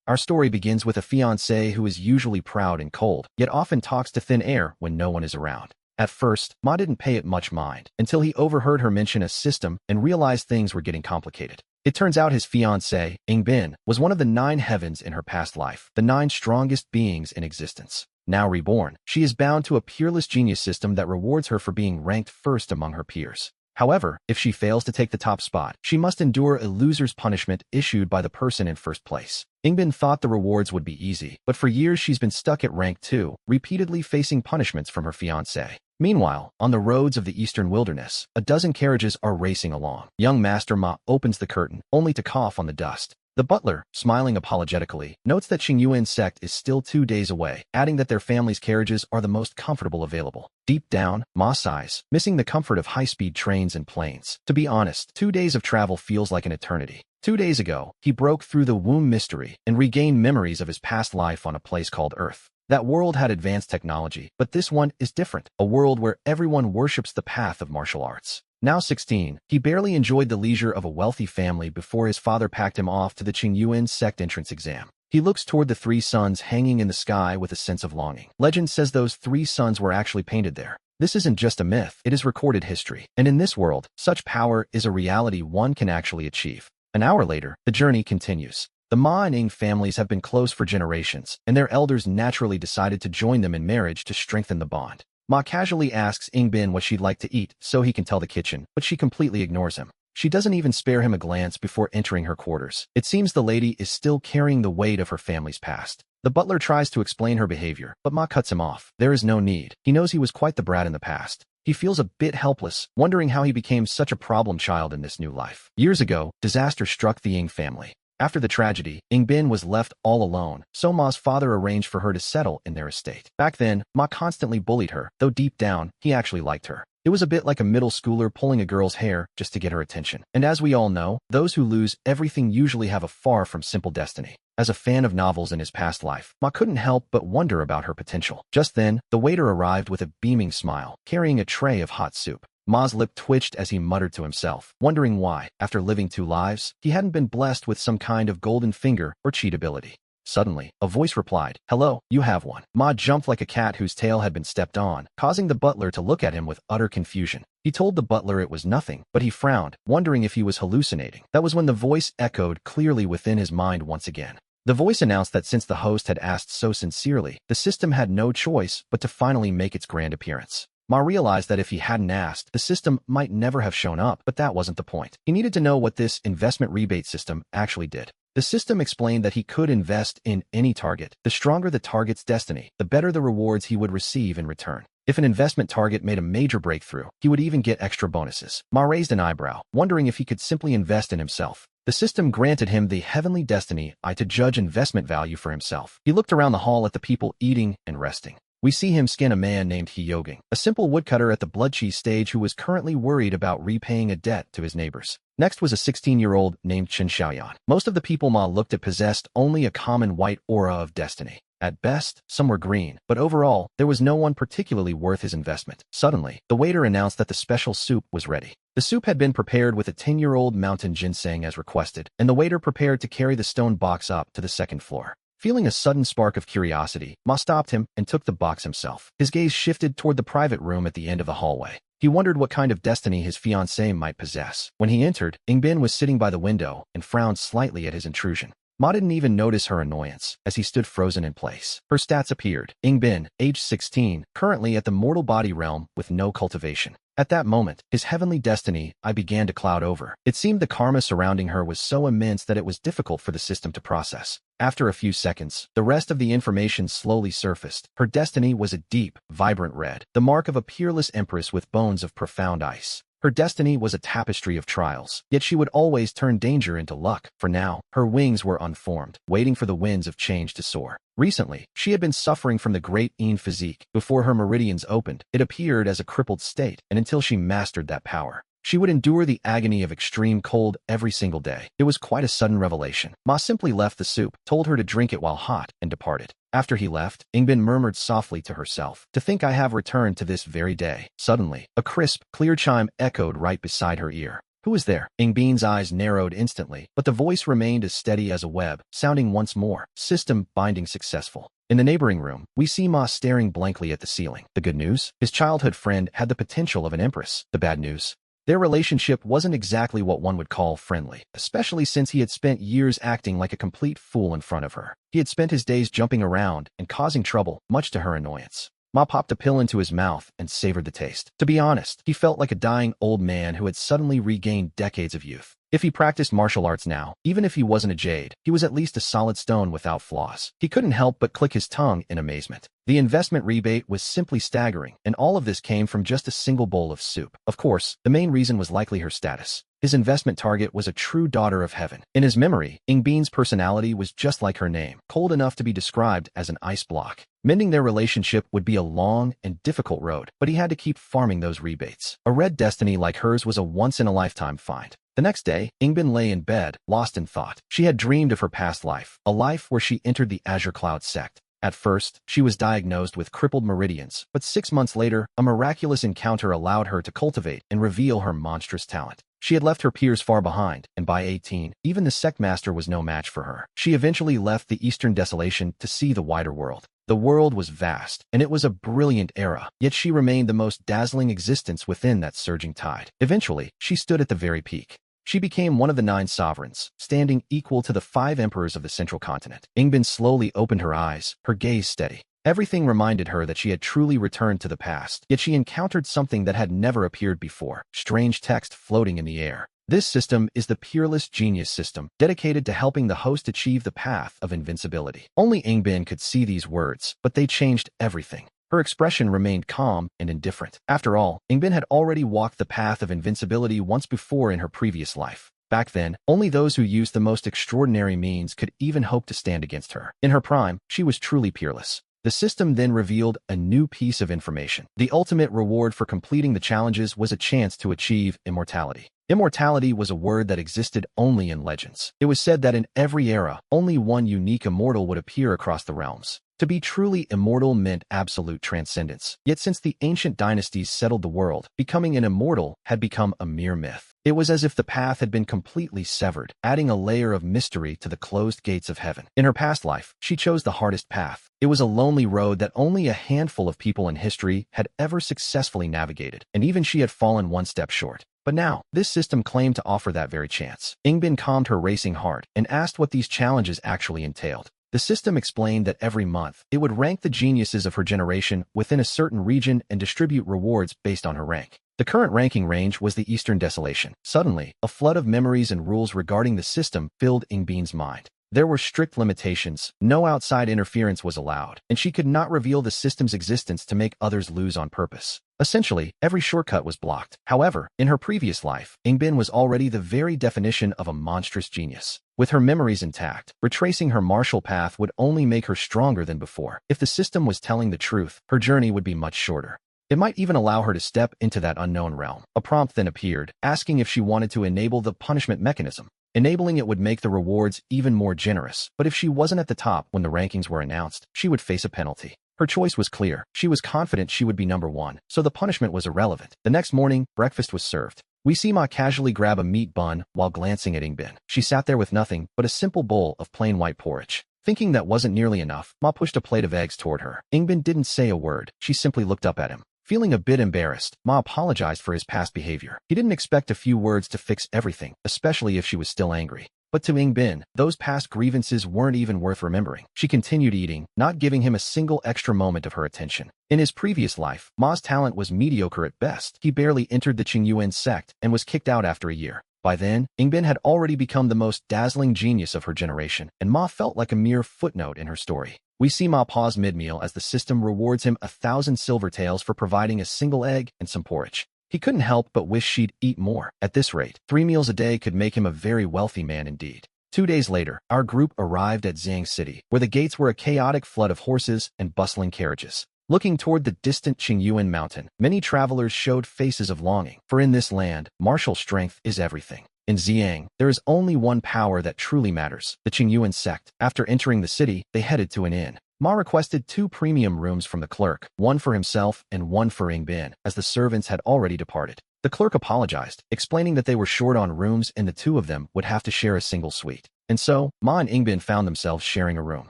Our story begins with a fiancé who is usually proud and cold, yet often talks to thin air when no one is around. At first, Ma didn't pay it much mind, until he overheard her mention a system and realized things were getting complicated. It turns out his fiancée, Bin, was one of the 9 heavens in her past life, the 9 strongest beings in existence. Now reborn, she is bound to a peerless genius system that rewards her for being ranked first among her peers. However, if she fails to take the top spot, she must endure a loser's punishment issued by the person in first place. Bin thought the rewards would be easy, but for years she's been stuck at rank 2, repeatedly facing punishments from her fiancé. Meanwhile, on the roads of the eastern wilderness, a dozen carriages are racing along. Young Master Ma opens the curtain, only to cough on the dust. The butler, smiling apologetically, notes that Qingyuan's sect is still 2 days away, adding that their family's carriages are the most comfortable available. Deep down, Ma sighs, missing the comfort of high-speed trains and planes. To be honest, 2 days of travel feels like an eternity. 2 days ago, he broke through the womb mystery and regained memories of his past life on a place called Earth. That world had advanced technology, but this one is different, a world where everyone worships the path of martial arts. Now 16, he barely enjoyed the leisure of a wealthy family before his father packed him off to the Qingyuan sect entrance exam. He looks toward the 3 suns hanging in the sky with a sense of longing. Legend says those 3 suns were actually painted there. This isn't just a myth, it is recorded history. And in this world, such power is a reality one can actually achieve. An hour later, the journey continues. The Ma and Ing families have been close for generations, and their elders naturally decided to join them in marriage to strengthen the bond. Ma casually asks Bin what she'd like to eat so he can tell the kitchen, but she completely ignores him. She doesn't even spare him a glance before entering her quarters. It seems the lady is still carrying the weight of her family's past. The butler tries to explain her behavior, but Ma cuts him off. There is no need. He knows he was quite the brat in the past. He feels a bit helpless, wondering how he became such a problem child in this new life. Years ago, disaster struck the Ing family. After the tragedy, Bin was left all alone, so Ma's father arranged for her to settle in their estate. Back then, Ma constantly bullied her, though deep down, he actually liked her. It was a bit like a middle schooler pulling a girl's hair just to get her attention. And as we all know, those who lose everything usually have a far from simple destiny. As a fan of novels in his past life, Ma couldn't help but wonder about her potential. Just then, the waiter arrived with a beaming smile, carrying a tray of hot soup. Ma's lip twitched as he muttered to himself, wondering why, after living 2 lives, he hadn't been blessed with some kind of golden finger or cheat ability. Suddenly, a voice replied, "Hello, you have one." Ma jumped like a cat whose tail had been stepped on, causing the butler to look at him with utter confusion. He told the butler it was nothing, but he frowned, wondering if he was hallucinating. That was when the voice echoed clearly within his mind once again. The voice announced that since the host had asked so sincerely, the system had no choice but to finally make its grand appearance. Ma realized that if he hadn't asked, the system might never have shown up, but that wasn't the point. He needed to know what this investment rebate system actually did. The system explained that he could invest in any target. The stronger the target's destiny, the better the rewards he would receive in return. If an investment target made a major breakthrough, he would even get extra bonuses. Ma raised an eyebrow, wondering if he could simply invest in himself. The system granted him the heavenly destiny to judge investment value for himself. He looked around the hall at the people eating and resting. We see him skin a man named Hyoging, a simple woodcutter at the blood cheese stage who was currently worried about repaying a debt to his neighbors. Next was a 16-year-old named Chen Xiaoyan. Most of the people Ma looked at possessed only a common white aura of destiny. At best, some were green, but overall, there was no one particularly worth his investment. Suddenly, the waiter announced that the special soup was ready. The soup had been prepared with a 10-year-old mountain ginseng as requested, and the waiter prepared to carry the stone box up to the 2nd floor. Feeling a sudden spark of curiosity, Ma stopped him and took the box himself. His gaze shifted toward the private room at the end of the hallway. He wondered what kind of destiny his fiancée might possess. When he entered, Bin was sitting by the window and frowned slightly at his intrusion. Ma didn't even notice her annoyance, as he stood frozen in place. Her stats appeared. Bin, age 16, currently at the mortal body realm with no cultivation. At that moment, his heavenly destiny began to cloud over. It seemed the karma surrounding her was so immense that it was difficult for the system to process. After a few seconds, the rest of the information slowly surfaced. Her destiny was a deep, vibrant red, the mark of a peerless empress with bones of profound ice. Her destiny was a tapestry of trials, yet she would always turn danger into luck. For now, her wings were unformed, waiting for the winds of change to soar. Recently, she had been suffering from the great Yin physique. Before her meridians opened, it appeared as a crippled state, and until she mastered that power, she would endure the agony of extreme cold every single day. It was quite a sudden revelation. Ma simply left the soup, told her to drink it while hot, and departed. After he left, Bin murmured softly to herself, "To think I have returned to this very day." Suddenly, a crisp, clear chime echoed right beside her ear. Who is there? Bin's eyes narrowed instantly, but the voice remained as steady as a web, sounding once more. System binding successful. In the neighboring room, we see Ma staring blankly at the ceiling. The good news? His childhood friend had the potential of an empress. The bad news? Their relationship wasn't exactly what one would call friendly, especially since he had spent years acting like a complete fool in front of her. He had spent his days jumping around and causing trouble, much to her annoyance. Ma popped a pill into his mouth and savored the taste. To be honest, he felt like a dying old man who had suddenly regained decades of youth. If he practiced martial arts now, even if he wasn't a jade, he was at least a solid stone without flaws. He couldn't help but click his tongue in amazement. The investment rebate was simply staggering, and all of this came from just a single bowl of soup. Of course, the main reason was likely her status. His investment target was a true daughter of heaven. In his memory, Bin's personality was just like her name, cold enough to be described as an ice block. Mending their relationship would be a long and difficult road, but he had to keep farming those rebates. A red destiny like hers was a once-in-a-lifetime find. The next day, Bin lay in bed, lost in thought. She had dreamed of her past life, a life where she entered the Azure Cloud sect. At first, she was diagnosed with crippled meridians, but 6 months later, a miraculous encounter allowed her to cultivate and reveal her monstrous talent. She had left her peers far behind, and by 18, even the sect master was no match for her. She eventually left the Eastern Desolation to see the wider world. The world was vast, and it was a brilliant era, yet she remained the most dazzling existence within that surging tide. Eventually, she stood at the very peak. She became one of the 9 sovereigns, standing equal to the 5 emperors of the central continent. Bin slowly opened her eyes, her gaze steady. Everything reminded her that she had truly returned to the past, yet she encountered something that had never appeared before, strange text floating in the air. This system is the Peerless Genius System, dedicated to helping the host achieve the path of invincibility. Only Bin could see these words, but they changed everything. Her expression remained calm and indifferent. After all, Bin had already walked the path of invincibility once before in her previous life. Back then, only those who used the most extraordinary means could even hope to stand against her. In her prime, she was truly peerless. The system then revealed a new piece of information. The ultimate reward for completing the challenges was a chance to achieve immortality. Immortality was a word that existed only in legends. It was said that in every era, only one unique immortal would appear across the realms. To be truly immortal meant absolute transcendence. Yet since the ancient dynasties settled the world, becoming an immortal had become a mere myth. It was as if the path had been completely severed, adding a layer of mystery to the closed gates of heaven. In her past life, she chose the hardest path. It was a lonely road that only a handful of people in history had ever successfully navigated, and even she had fallen one step short. But now, this system claimed to offer that very chance. Bin calmed her racing heart and asked what these challenges actually entailed. The system explained that every month, it would rank the geniuses of her generation within a certain region and distribute rewards based on her rank. The current ranking range was the Eastern Desolation. Suddenly, a flood of memories and rules regarding the system filled Bin's mind. There were strict limitations, no outside interference was allowed, and she could not reveal the system's existence to make others lose on purpose. Essentially, every shortcut was blocked. However, in her previous life, Bin was already the very definition of a monstrous genius. With her memories intact, retracing her martial path would only make her stronger than before. If the system was telling the truth, her journey would be much shorter. It might even allow her to step into that unknown realm. A prompt then appeared, asking if she wanted to enable the punishment mechanism. Enabling it would make the rewards even more generous, but if she wasn't at the top when the rankings were announced, she would face a penalty. Her choice was clear. She was confident she would be number 1, so the punishment was irrelevant. The next morning, breakfast was served. We see Ma casually grab a meat bun while glancing at Bin. She sat there with nothing but a simple bowl of plain white porridge. Thinking that wasn't nearly enough, Ma pushed a plate of eggs toward her. Bin didn't say a word. She simply looked up at him. Feeling a bit embarrassed, Ma apologized for his past behavior. He didn't expect a few words to fix everything, especially if she was still angry. But to Bin, those past grievances weren't even worth remembering. She continued eating, not giving him a single extra moment of her attention. In his previous life, Ma's talent was mediocre at best. He barely entered the Qingyuan sect and was kicked out after a year. By then, Bin had already become the most dazzling genius of her generation, and Ma felt like a mere footnote in her story. We see Ma pause mid-meal as the system rewards him 1,000 silver taels for providing a single egg and some porridge. He couldn't help but wish she'd eat more. At this rate, 3 meals a day could make him a very wealthy man indeed. 2 days later, our group arrived at Xiang City, where the gates were a chaotic flood of horses and bustling carriages. Looking toward the distant Qingyuan mountain, many travelers showed faces of longing, for in this land, martial strength is everything. In Xiang, there is only one power that truly matters, the Qingyuan sect. After entering the city, they headed to an inn. Ma requested 2 premium rooms from the clerk, one for himself and one for Bin, as the servants had already departed. The clerk apologized, explaining that they were short on rooms and the two of them would have to share a single suite. And so, Ma and Ingbin found themselves sharing a room.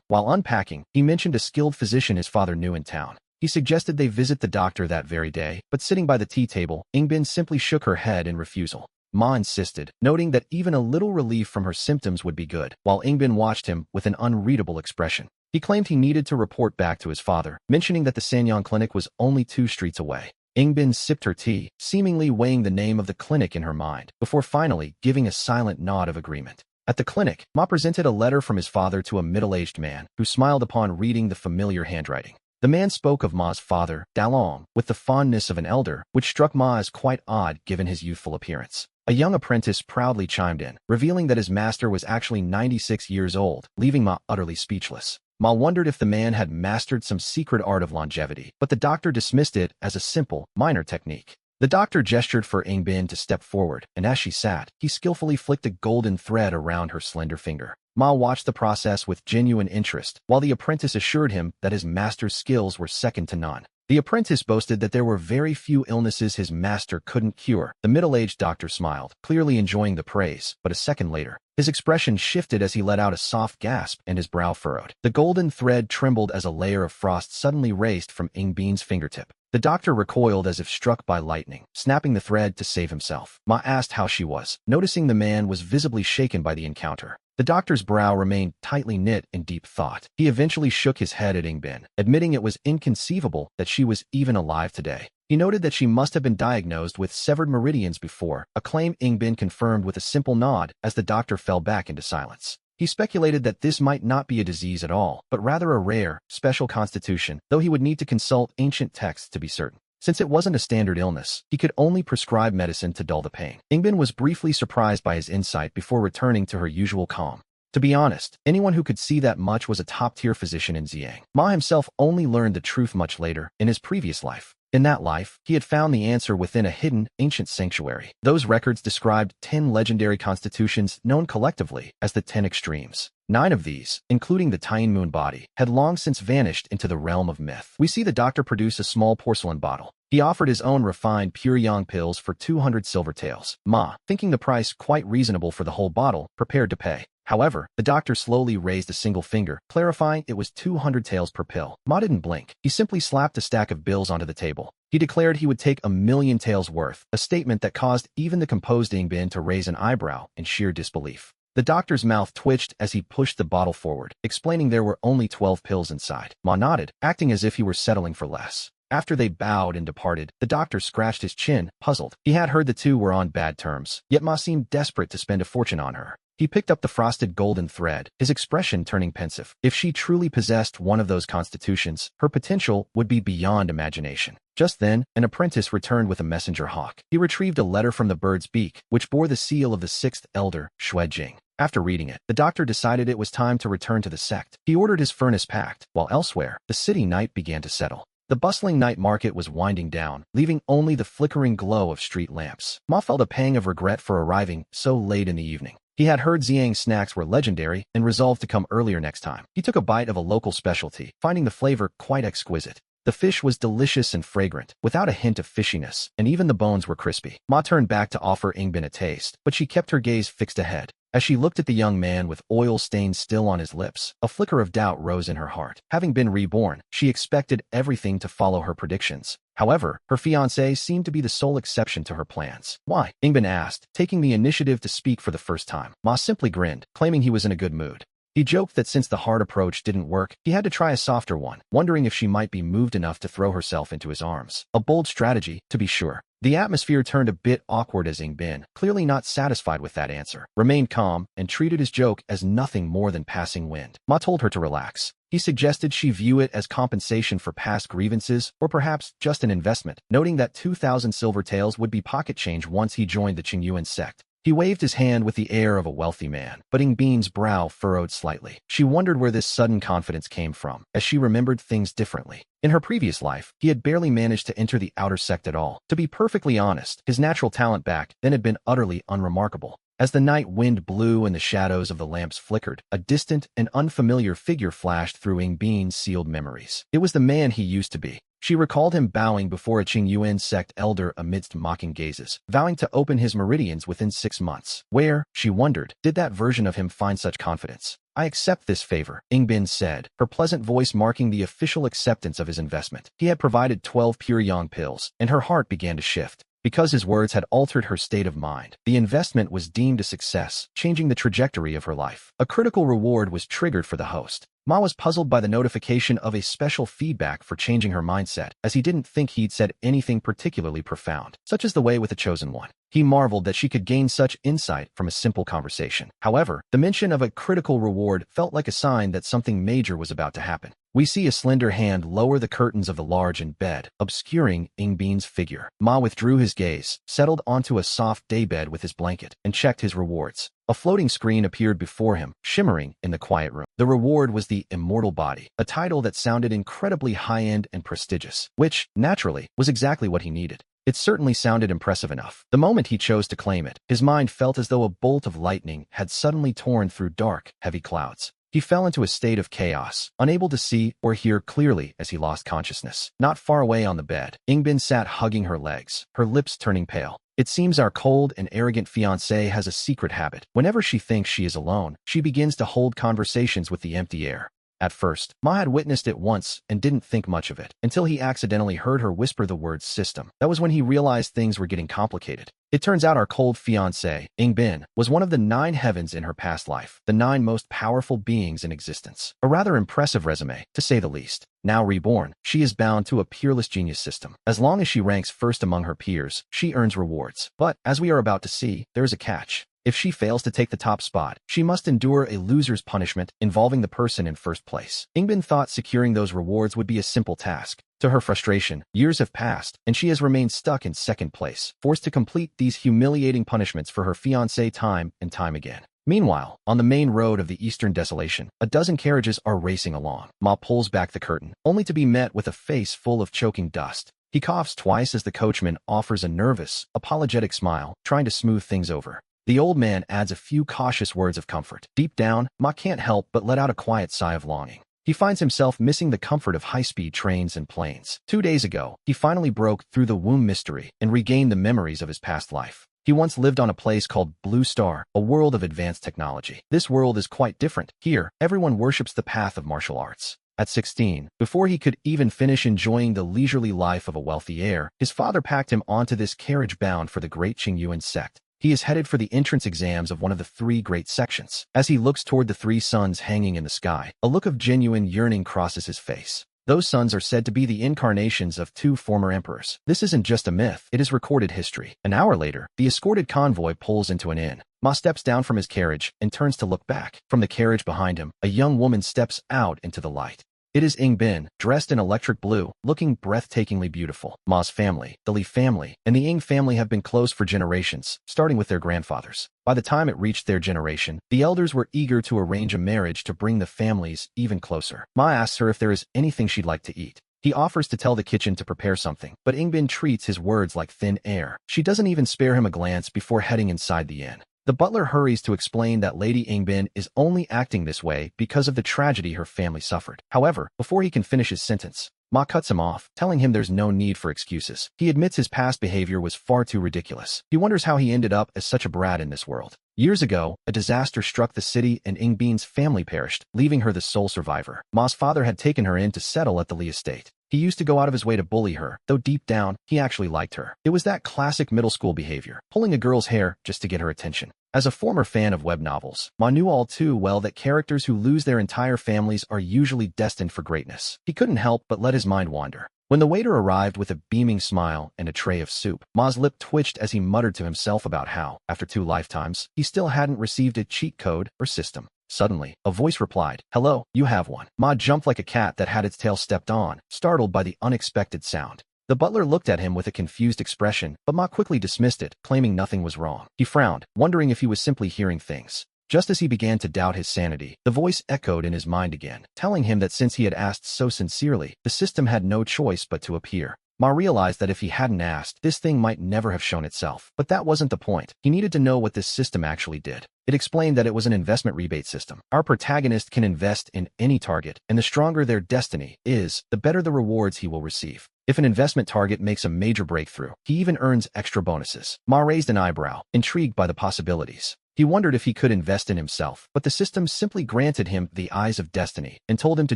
While unpacking, he mentioned a skilled physician his father knew in town. He suggested they visit the doctor that very day, but sitting by the tea table, Ingbin simply shook her head in refusal. Ma insisted, noting that even a little relief from her symptoms would be good, while Ingbin watched him with an unreadable expression. He claimed he needed to report back to his father, mentioning that the Sanyang clinic was only 2 streets away. Ingbin sipped her tea, seemingly weighing the name of the clinic in her mind, before finally giving a silent nod of agreement. At the clinic, Ma presented a letter from his father to a middle-aged man, who smiled upon reading the familiar handwriting. The man spoke of Ma's father, Dalong, with the fondness of an elder, which struck Ma as quite odd given his youthful appearance. A young apprentice proudly chimed in, revealing that his master was actually 96 years old, leaving Ma utterly speechless. Ma wondered if the man had mastered some secret art of longevity, but the doctor dismissed it as a simple, minor technique. The doctor gestured for Ingbin to step forward, and as she sat, he skillfully flicked a golden thread around her slender finger. Ma watched the process with genuine interest, while the apprentice assured him that his master's skills were second to none. The apprentice boasted that there were very few illnesses his master couldn't cure. The middle-aged doctor smiled, clearly enjoying the praise, but a second later, his expression shifted as he let out a soft gasp and his brow furrowed. The golden thread trembled as a layer of frost suddenly raced from Ingbin's fingertip. The doctor recoiled as if struck by lightning, snapping the thread to save himself. Ma asked how she was, noticing the man was visibly shaken by the encounter. The doctor's brow remained tightly knit in deep thought. He eventually shook his head at Ingbin, admitting it was inconceivable that she was even alive today. He noted that she must have been diagnosed with severed meridians before, a claim Ingbin confirmed with a simple nod as the doctor fell back into silence. He speculated that this might not be a disease at all, but rather a rare, special constitution, though he would need to consult ancient texts to be certain. Since it wasn't a standard illness, he could only prescribe medicine to dull the pain. Ingbin was briefly surprised by his insight before returning to her usual calm. To be honest, anyone who could see that much was a top-tier physician in Xiang. Ma himself only learned the truth much later, in his previous life. In that life, he had found the answer within a hidden, ancient sanctuary. Those records described 10 legendary constitutions known collectively as the 10 extremes. 9 of these, including the Tine Moon body, had long since vanished into the realm of myth. We see the doctor produce a small porcelain bottle. He offered his own refined pure yang pills for 200 silver taels. Ma, thinking the price quite reasonable for the whole bottle, prepared to pay. However, the doctor slowly raised a single finger, clarifying it was 200 taels per pill. Ma didn't blink. He simply slapped a stack of bills onto the table. He declared he would take 1,000,000 taels worth, a statement that caused even the composed Ingbin to raise an eyebrow in sheer disbelief. The doctor's mouth twitched as he pushed the bottle forward, explaining there were only 12 pills inside. Ma nodded, acting as if he were settling for less. After they bowed and departed, the doctor scratched his chin, puzzled. He had heard the two were on bad terms, yet Ma seemed desperate to spend a fortune on her. He picked up the frosted golden thread, his expression turning pensive. If she truly possessed one of those constitutions, her potential would be beyond imagination. Just then, an apprentice returned with a messenger hawk. He retrieved a letter from the bird's beak, which bore the seal of the 6th elder, Xuejing. After reading it, the doctor decided it was time to return to the sect. He ordered his furnace packed, while elsewhere, the city night began to settle. The bustling night market was winding down, leaving only the flickering glow of street lamps. Ma felt a pang of regret for arriving so late in the evening. He had heard Xiang's snacks were legendary and resolved to come earlier next time. He took a bite of a local specialty, finding the flavor quite exquisite. The fish was delicious and fragrant, without a hint of fishiness, and even the bones were crispy. Ma turned back to offer Ingbin a taste, but she kept her gaze fixed ahead. As she looked at the young man with oil stains still on his lips, a flicker of doubt rose in her heart. Having been reborn, she expected everything to follow her predictions. However, her fiancé seemed to be the sole exception to her plans. Why? Ingbin asked, taking the initiative to speak for the first time. Ma simply grinned, claiming he was in a good mood. He joked that since the hard approach didn't work, he had to try a softer one, wondering if she might be moved enough to throw herself into his arms. A bold strategy, to be sure. The atmosphere turned a bit awkward as Ingbin, clearly not satisfied with that answer, remained calm and treated his joke as nothing more than passing wind. Ma told her to relax. He suggested she view it as compensation for past grievances, or perhaps just an investment, noting that 2,000 silver taels would be pocket change once he joined the Qingyuan sect. He waved his hand with the air of a wealthy man, but Ingbin's brow furrowed slightly. She wondered where this sudden confidence came from, as she remembered things differently. In her previous life, he had barely managed to enter the outer sect at all. To be perfectly honest, his natural talent back then had been utterly unremarkable. As the night wind blew and the shadows of the lamps flickered, a distant and unfamiliar figure flashed through Ingbin's sealed memories. It was the man he used to be. She recalled him bowing before a Qingyuan sect elder amidst mocking gazes, vowing to open his meridians within 6 months. Where, she wondered, did that version of him find such confidence? I accept this favor, Ingbin said, her pleasant voice marking the official acceptance of his investment. He had provided 12 pure yang pills, and her heart began to shift. Because his words had altered her state of mind, the investment was deemed a success, changing the trajectory of her life. A critical reward was triggered for the host. Ma was puzzled by the notification of a special feedback for changing her mindset, as he didn't think he'd said anything particularly profound, such as the way with the chosen one. He marveled that she could gain such insight from a simple conversation. However, the mention of a critical reward felt like a sign that something major was about to happen. We see a slender hand lower the curtains of the large bed, obscuring Ingbin's figure. Ma withdrew his gaze, settled onto a soft daybed with his blanket, and checked his rewards. A floating screen appeared before him, shimmering in the quiet room. The reward was the Immortal Body, a title that sounded incredibly high-end and prestigious, which, naturally, was exactly what he needed. It certainly sounded impressive enough. The moment he chose to claim it, his mind felt as though a bolt of lightning had suddenly torn through dark, heavy clouds. He fell into a state of chaos, unable to see or hear clearly as he lost consciousness. Not far away on the bed, Ingbin sat hugging her legs, her lips turning pale. It seems our cold and arrogant fiancée has a secret habit. Whenever she thinks she is alone, she begins to hold conversations with the empty air. At first, Ma had witnessed it once and didn't think much of it, until he accidentally heard her whisper the word system. That was when he realized things were getting complicated. It turns out our cold fiancé, Ingbin, was one of the 9 heavens in her past life, the 9 most powerful beings in existence. A rather impressive resume, to say the least. Now reborn, she is bound to a peerless genius system. As long as she ranks first among her peers, she earns rewards. But, as we are about to see, there is a catch. If she fails to take the top spot, she must endure a loser's punishment involving the person in first place. Ingbin thought securing those rewards would be a simple task. To her frustration, years have passed, and she has remained stuck in second place, forced to complete these humiliating punishments for her fiancé time and time again. Meanwhile, on the main road of the Eastern Desolation, a dozen carriages are racing along. Ma pulls back the curtain, only to be met with a face full of choking dust. He coughs twice as the coachman offers a nervous, apologetic smile, trying to smooth things over. The old man adds a few cautious words of comfort. Deep down, Ma can't help but let out a quiet sigh of longing. He finds himself missing the comfort of high-speed trains and planes. 2 days ago, he finally broke through the womb mystery and regained the memories of his past life. He once lived on a place called Blue Star, a world of advanced technology. This world is quite different. Here, everyone worships the path of martial arts. At 16, before he could even finish enjoying the leisurely life of a wealthy heir, his father packed him onto this carriage bound for the great Qingyuan sect. He is headed for the entrance exams of one of the 3 great sections. As he looks toward the 3 suns hanging in the sky, a look of genuine yearning crosses his face. Those suns are said to be the incarnations of 2 former emperors. This isn't just a myth, it is recorded history. An hour later, the escorted convoy pulls into an inn. Ma steps down from his carriage and turns to look back. From the carriage behind him, a young woman steps out into the light. It is Ingbin, dressed in electric blue, looking breathtakingly beautiful. Ma's family, the Li family, and the Ing family have been close for generations, starting with their grandfathers. By the time it reached their generation, the elders were eager to arrange a marriage to bring the families even closer. Ma asks her if there is anything she'd like to eat. He offers to tell the kitchen to prepare something, but Ingbin treats his words like thin air. She doesn't even spare him a glance before heading inside the inn. The butler hurries to explain that Lady Ingbin is only acting this way because of the tragedy her family suffered. However, before he can finish his sentence, Ma cuts him off, telling him there's no need for excuses. He admits his past behavior was far too ridiculous. He wonders how he ended up as such a brat in this world. Years ago, a disaster struck the city and Ingbin's family perished, leaving her the sole survivor. Ma's father had taken her in to settle at the Li estate. He used to go out of his way to bully her, though deep down, he actually liked her. It was that classic middle school behavior, pulling a girl's hair just to get her attention. As a former fan of web novels, Ma knew all too well that characters who lose their entire families are usually destined for greatness. He couldn't help but let his mind wander. When the waiter arrived with a beaming smile and a tray of soup, Ma's lip twitched as he muttered to himself about how, after 2 lifetimes, he still hadn't received a cheat code or system. Suddenly, a voice replied, "Hello, you have one." Ma jumped like a cat that had its tail stepped on, startled by the unexpected sound. The butler looked at him with a confused expression, but Ma quickly dismissed it, claiming nothing was wrong. He frowned, wondering if he was simply hearing things. Just as he began to doubt his sanity, the voice echoed in his mind again, telling him that since he had asked so sincerely, the system had no choice but to appear. Ma realized that if he hadn't asked, this thing might never have shown itself. But that wasn't the point. He needed to know what this system actually did. It explained that it was an investment rebate system. Our protagonist can invest in any target, and the stronger their destiny is, the better the rewards he will receive. If an investment target makes a major breakthrough, he even earns extra bonuses. Ma raised an eyebrow, intrigued by the possibilities. He wondered if he could invest in himself, but the system simply granted him the eyes of destiny and told him to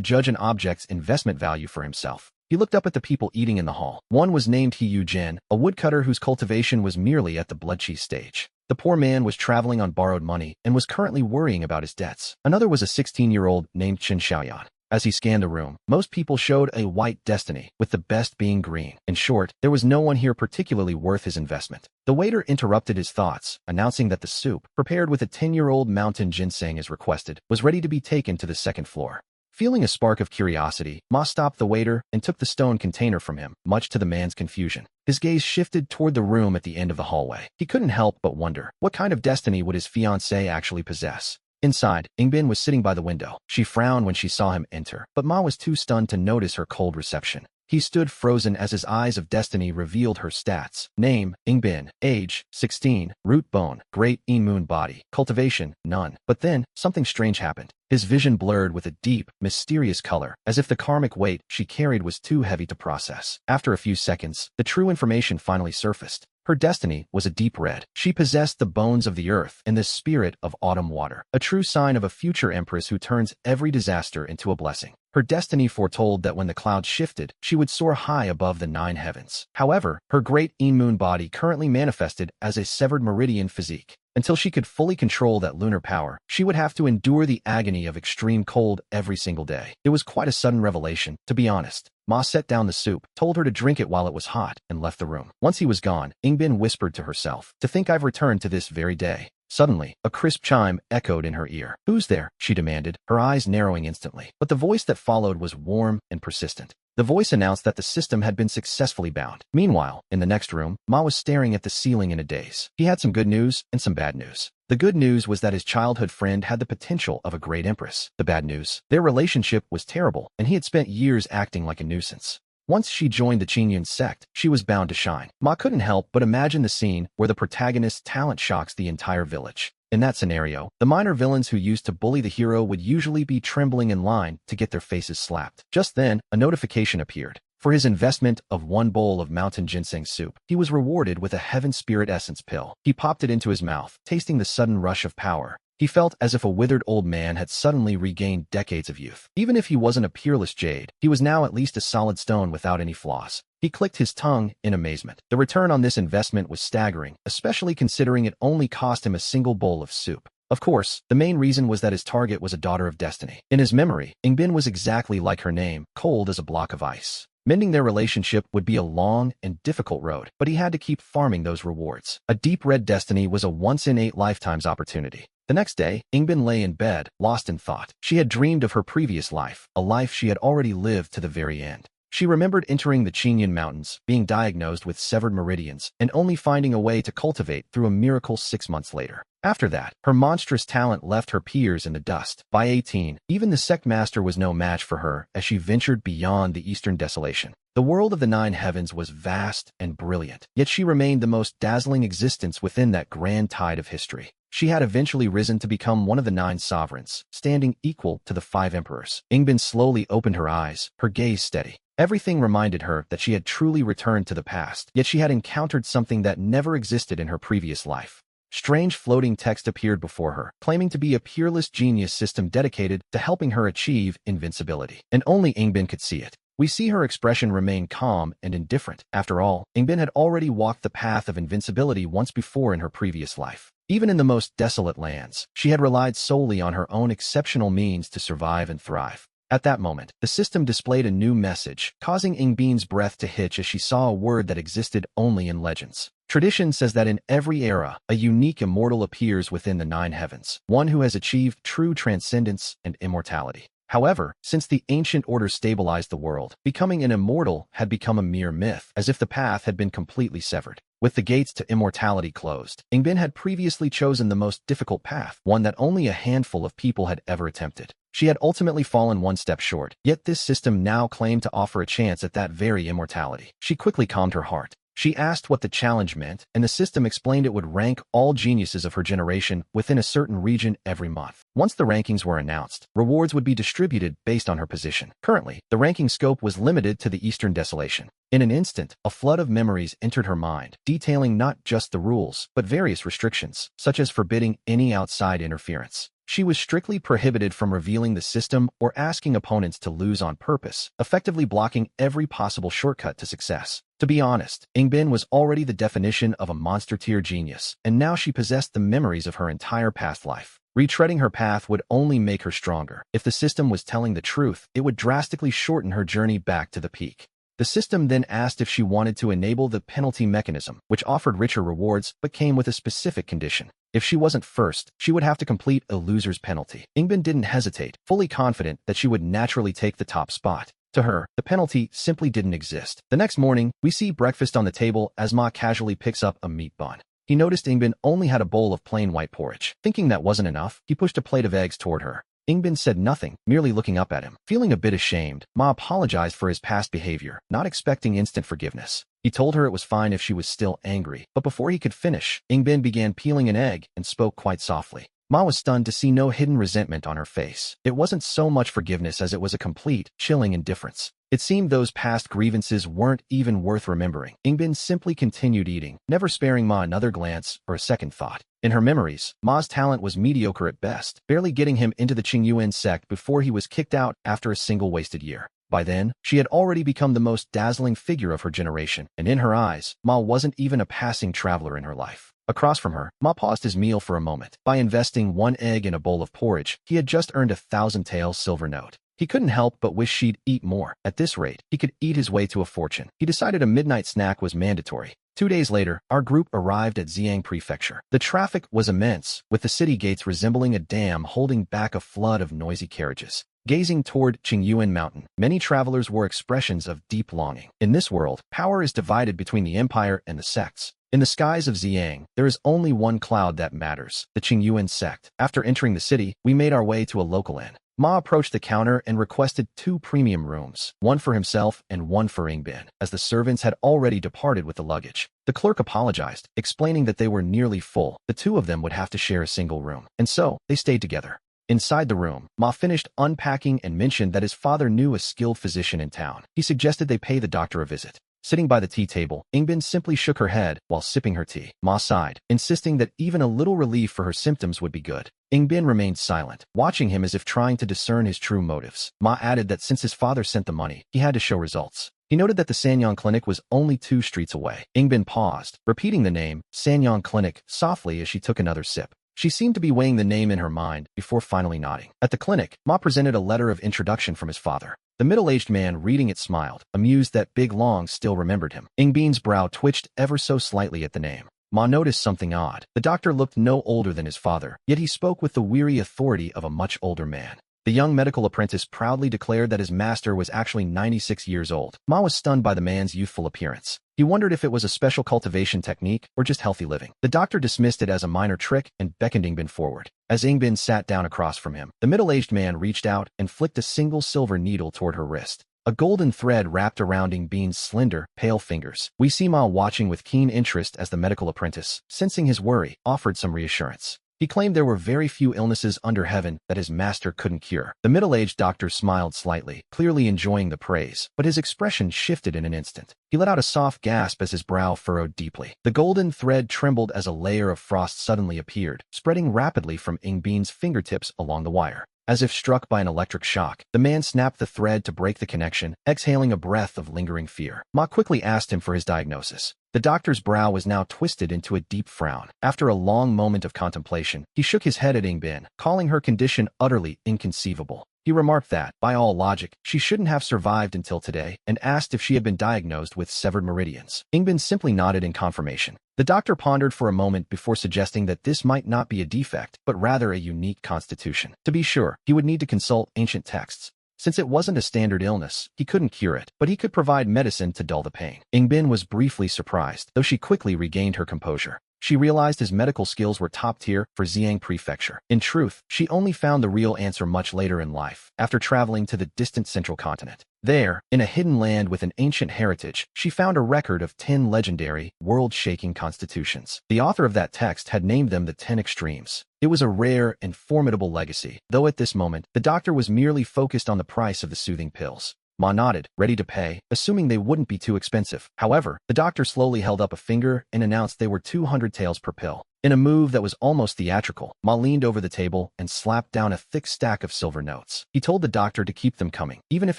judge an object's investment value for himself. He looked up at the people eating in the hall. One was named He Jen, a woodcutter whose cultivation was merely at the blood cheese stage. The poor man was traveling on borrowed money and was currently worrying about his debts. Another was a 16-year-old named Chen Xiaoyan. As he scanned the room, most people showed a white destiny, with the best being green. In short, there was no one here particularly worth his investment. The waiter interrupted his thoughts, announcing that the soup, prepared with a 10-year-old mountain ginseng as requested, was ready to be taken to the second floor. Feeling a spark of curiosity, Ma stopped the waiter and took the stone container from him, much to the man's confusion. His gaze shifted toward the room at the end of the hallway. He couldn't help but wonder, what kind of destiny would his fiancée actually possess? Inside, Ingbin was sitting by the window. She frowned when she saw him enter, but Ma was too stunned to notice her cold reception. He stood frozen as his eyes of destiny revealed her stats. Name, Ingbin. Age, 16. Root bone, great immune body. Cultivation, none. But then, something strange happened. His vision blurred with a deep, mysterious color, as if the karmic weight she carried was too heavy to process. After a few seconds, the true information finally surfaced. Her destiny was a deep red. She possessed the bones of the earth and the spirit of autumn water, a true sign of a future empress who turns every disaster into a blessing. Her destiny foretold that when the clouds shifted, she would soar high above the 9 heavens. However, her great moon body currently manifested as a severed meridian physique. Until she could fully control that lunar power, she would have to endure the agony of extreme cold every single day. It was quite a sudden revelation, to be honest. Ma set down the soup, told her to drink it while it was hot, and left the room. Once he was gone, Ingbin whispered to herself, "To think I've returned to this very day." Suddenly, a crisp chime echoed in her ear. "Who's there?" she demanded, her eyes narrowing instantly. But the voice that followed was warm and persistent. The voice announced that the system had been successfully bound. Meanwhile, in the next room, Ma was staring at the ceiling in a daze. He had some good news and some bad news. The good news was that his childhood friend had the potential of a great empress. The bad news, their relationship was terrible, and he had spent years acting like a nuisance. Once she joined the Qingyun sect, she was bound to shine. Ma couldn't help but imagine the scene where the protagonist's talent shocks the entire village. In that scenario, the minor villains who used to bully the hero would usually be trembling in line to get their faces slapped. Just then, a notification appeared. For his investment of 1 bowl of mountain ginseng soup, he was rewarded with a Heaven Spirit Essence pill. He popped it into his mouth, tasting the sudden rush of power. He felt as if a withered old man had suddenly regained decades of youth. Even if he wasn't a peerless jade, he was now at least a solid stone without any flaws. He clicked his tongue in amazement. The return on this investment was staggering, especially considering it only cost him a single bowl of soup. Of course, the main reason was that his target was a daughter of destiny. In his memory, Ingbin was exactly like her name, cold as a block of ice. Mending their relationship would be a long and difficult road, but he had to keep farming those rewards. A deep red destiny was a once-in-8 lifetimes opportunity. The next day, Ingbin lay in bed, lost in thought. She had dreamed of her previous life, a life she had already lived to the very end. She remembered entering the Qingyun Mountains, being diagnosed with severed meridians, and only finding a way to cultivate through a miracle 6 months later. After that, her monstrous talent left her peers in the dust. By 18, even the sect master was no match for her as she ventured beyond the eastern desolation. The world of the 9 heavens was vast and brilliant, yet she remained the most dazzling existence within that grand tide of history. She had eventually risen to become one of the 9 sovereigns, standing equal to the 5 emperors. Ingbin slowly opened her eyes, her gaze steady. Everything reminded her that she had truly returned to the past, yet she had encountered something that never existed in her previous life. Strange floating text appeared before her, claiming to be a peerless genius system dedicated to helping her achieve invincibility. And only Ingbin could see it. We see her expression remain calm and indifferent. After all, Ingbin had already walked the path of invincibility once before in her previous life. Even in the most desolate lands, she had relied solely on her own exceptional means to survive and thrive. At that moment, the system displayed a new message, causing Ingbin's breath to hitch as she saw a word that existed only in legends. Tradition says that in every era, a unique immortal appears within the 9 heavens, one who has achieved true transcendence and immortality. However, since the ancient order stabilized the world, becoming an immortal had become a mere myth, as if the path had been completely severed. With the gates to immortality closed, Ingbin had previously chosen the most difficult path, one that only a handful of people had ever attempted. She had ultimately fallen one step short, yet this system now claimed to offer a chance at that very immortality. She quickly calmed her heart. She asked what the challenge meant, and the system explained it would rank all geniuses of her generation within a certain region every month. Once the rankings were announced, rewards would be distributed based on her position. Currently, the ranking scope was limited to the Eastern Desolation. In an instant, a flood of memories entered her mind, detailing not just the rules, but various restrictions, such as forbidding any outside interference. She was strictly prohibited from revealing the system or asking opponents to lose on purpose, effectively blocking every possible shortcut to success. To be honest, Ingbin was already the definition of a monster-tier genius, and now she possessed the memories of her entire past life. Retreading her path would only make her stronger. If the system was telling the truth, it would drastically shorten her journey back to the peak. The system then asked if she wanted to enable the penalty mechanism, which offered richer rewards but came with a specific condition. If she wasn't first, she would have to complete a loser's penalty. Ingbin didn't hesitate, fully confident that she would naturally take the top spot. To her, the penalty simply didn't exist. The next morning, we see breakfast on the table as Ma casually picks up a meat bun. He noticed Ingbin only had a bowl of plain white porridge. Thinking that wasn't enough, he pushed a plate of eggs toward her. Ingbin said nothing, merely looking up at him. Feeling a bit ashamed, Ma apologized for his past behavior, not expecting instant forgiveness. He told her it was fine if she was still angry, but before he could finish, Ingbin began peeling an egg and spoke quite softly. Ma was stunned to see no hidden resentment on her face. It wasn't so much forgiveness as it was a complete, chilling indifference. It seemed those past grievances weren't even worth remembering. Ingbin simply continued eating, never sparing Ma another glance or a second thought. In her memories, Ma's talent was mediocre at best, barely getting him into the Qingyuan sect before he was kicked out after a single wasted year. By then, she had already become the most dazzling figure of her generation, and in her eyes, Ma wasn't even a passing traveler in her life. Across from her, Ma paused his meal for a moment. By investing one egg in a bowl of porridge, he had just earned a 1,000-tael silver note. He couldn't help but wish she'd eat more. At this rate, he could eat his way to a fortune. He decided a midnight snack was mandatory. 2 days later, our group arrived at Xiang Prefecture. The traffic was immense, with the city gates resembling a dam holding back a flood of noisy carriages. Gazing toward Qingyuan Mountain, many travelers wore expressions of deep longing. In this world, power is divided between the empire and the sects. In the skies of Xiang, there is only one cloud that matters, the Qingyuan sect. After entering the city, we made our way to a local inn. Ma approached the counter and requested 2 premium rooms, one for himself and one for Ingbin, as the servants had already departed with the luggage. The clerk apologized, explaining that they were nearly full. The two of them would have to share a single room, and so they stayed together. Inside the room, Ma finished unpacking and mentioned that his father knew a skilled physician in town. He suggested they pay the doctor a visit. Sitting by the tea table, Ingbin simply shook her head while sipping her tea. Ma sighed, insisting that even a little relief for her symptoms would be good. Ingbin remained silent, watching him as if trying to discern his true motives. Ma added that since his father sent the money, he had to show results. He noted that the Sanyang Clinic was only 2 streets away. Ingbin paused, repeating the name, Sanyang Clinic, softly as she took another sip. She seemed to be weighing the name in her mind before finally nodding. At the clinic, Ma presented a letter of introduction from his father. The middle-aged man reading it smiled, amused that Big Long still remembered him. Ingbin's brow twitched ever so slightly at the name. Ma noticed something odd. The doctor looked no older than his father, yet he spoke with the weary authority of a much older man. The young medical apprentice proudly declared that his master was actually 96 years old. Ma was stunned by the man's youthful appearance. He wondered if it was a special cultivation technique or just healthy living. The doctor dismissed it as a minor trick and beckoned Ingbin forward. As Ingbin sat down across from him, the middle-aged man reached out and flicked a single silver needle toward her wrist. A golden thread wrapped around Ingbin's slender, pale fingers. We see Ma watching with keen interest as the medical apprentice, sensing his worry, offered some reassurance. He claimed there were very few illnesses under heaven that his master couldn't cure. The middle-aged doctor smiled slightly, clearly enjoying the praise, but his expression shifted in an instant. He let out a soft gasp as his brow furrowed deeply. The golden thread trembled as a layer of frost suddenly appeared, spreading rapidly from Ingbin's fingertips along the wire. As if struck by an electric shock, the man snapped the thread to break the connection, exhaling a breath of lingering fear. Ma quickly asked him for his diagnosis. The doctor's brow was now twisted into a deep frown. After a long moment of contemplation, he shook his head at Ingbin, calling her condition utterly inconceivable. He remarked that, by all logic, she shouldn't have survived until today, and asked if she had been diagnosed with severed meridians. Ingbin simply nodded in confirmation. The doctor pondered for a moment before suggesting that this might not be a defect, but rather a unique constitution. To be sure, he would need to consult ancient texts. Since it wasn't a standard illness, he couldn't cure it, but he could provide medicine to dull the pain. Ingbin was briefly surprised, though she quickly regained her composure. She realized his medical skills were top tier for Xiang Prefecture. In truth, she only found the real answer much later in life, after traveling to the distant central continent. There, in a hidden land with an ancient heritage, she found a record of 10 legendary, world-shaking constitutions. The author of that text had named them the 10 Extremes. It was a rare and formidable legacy, though at this moment, the doctor was merely focused on the price of the soothing pills. Ma nodded, ready to pay, assuming they wouldn't be too expensive. However, the doctor slowly held up a finger and announced they were 200 taels per pill. In a move that was almost theatrical, Ma leaned over the table and slapped down a thick stack of silver notes. He told the doctor to keep them coming, even if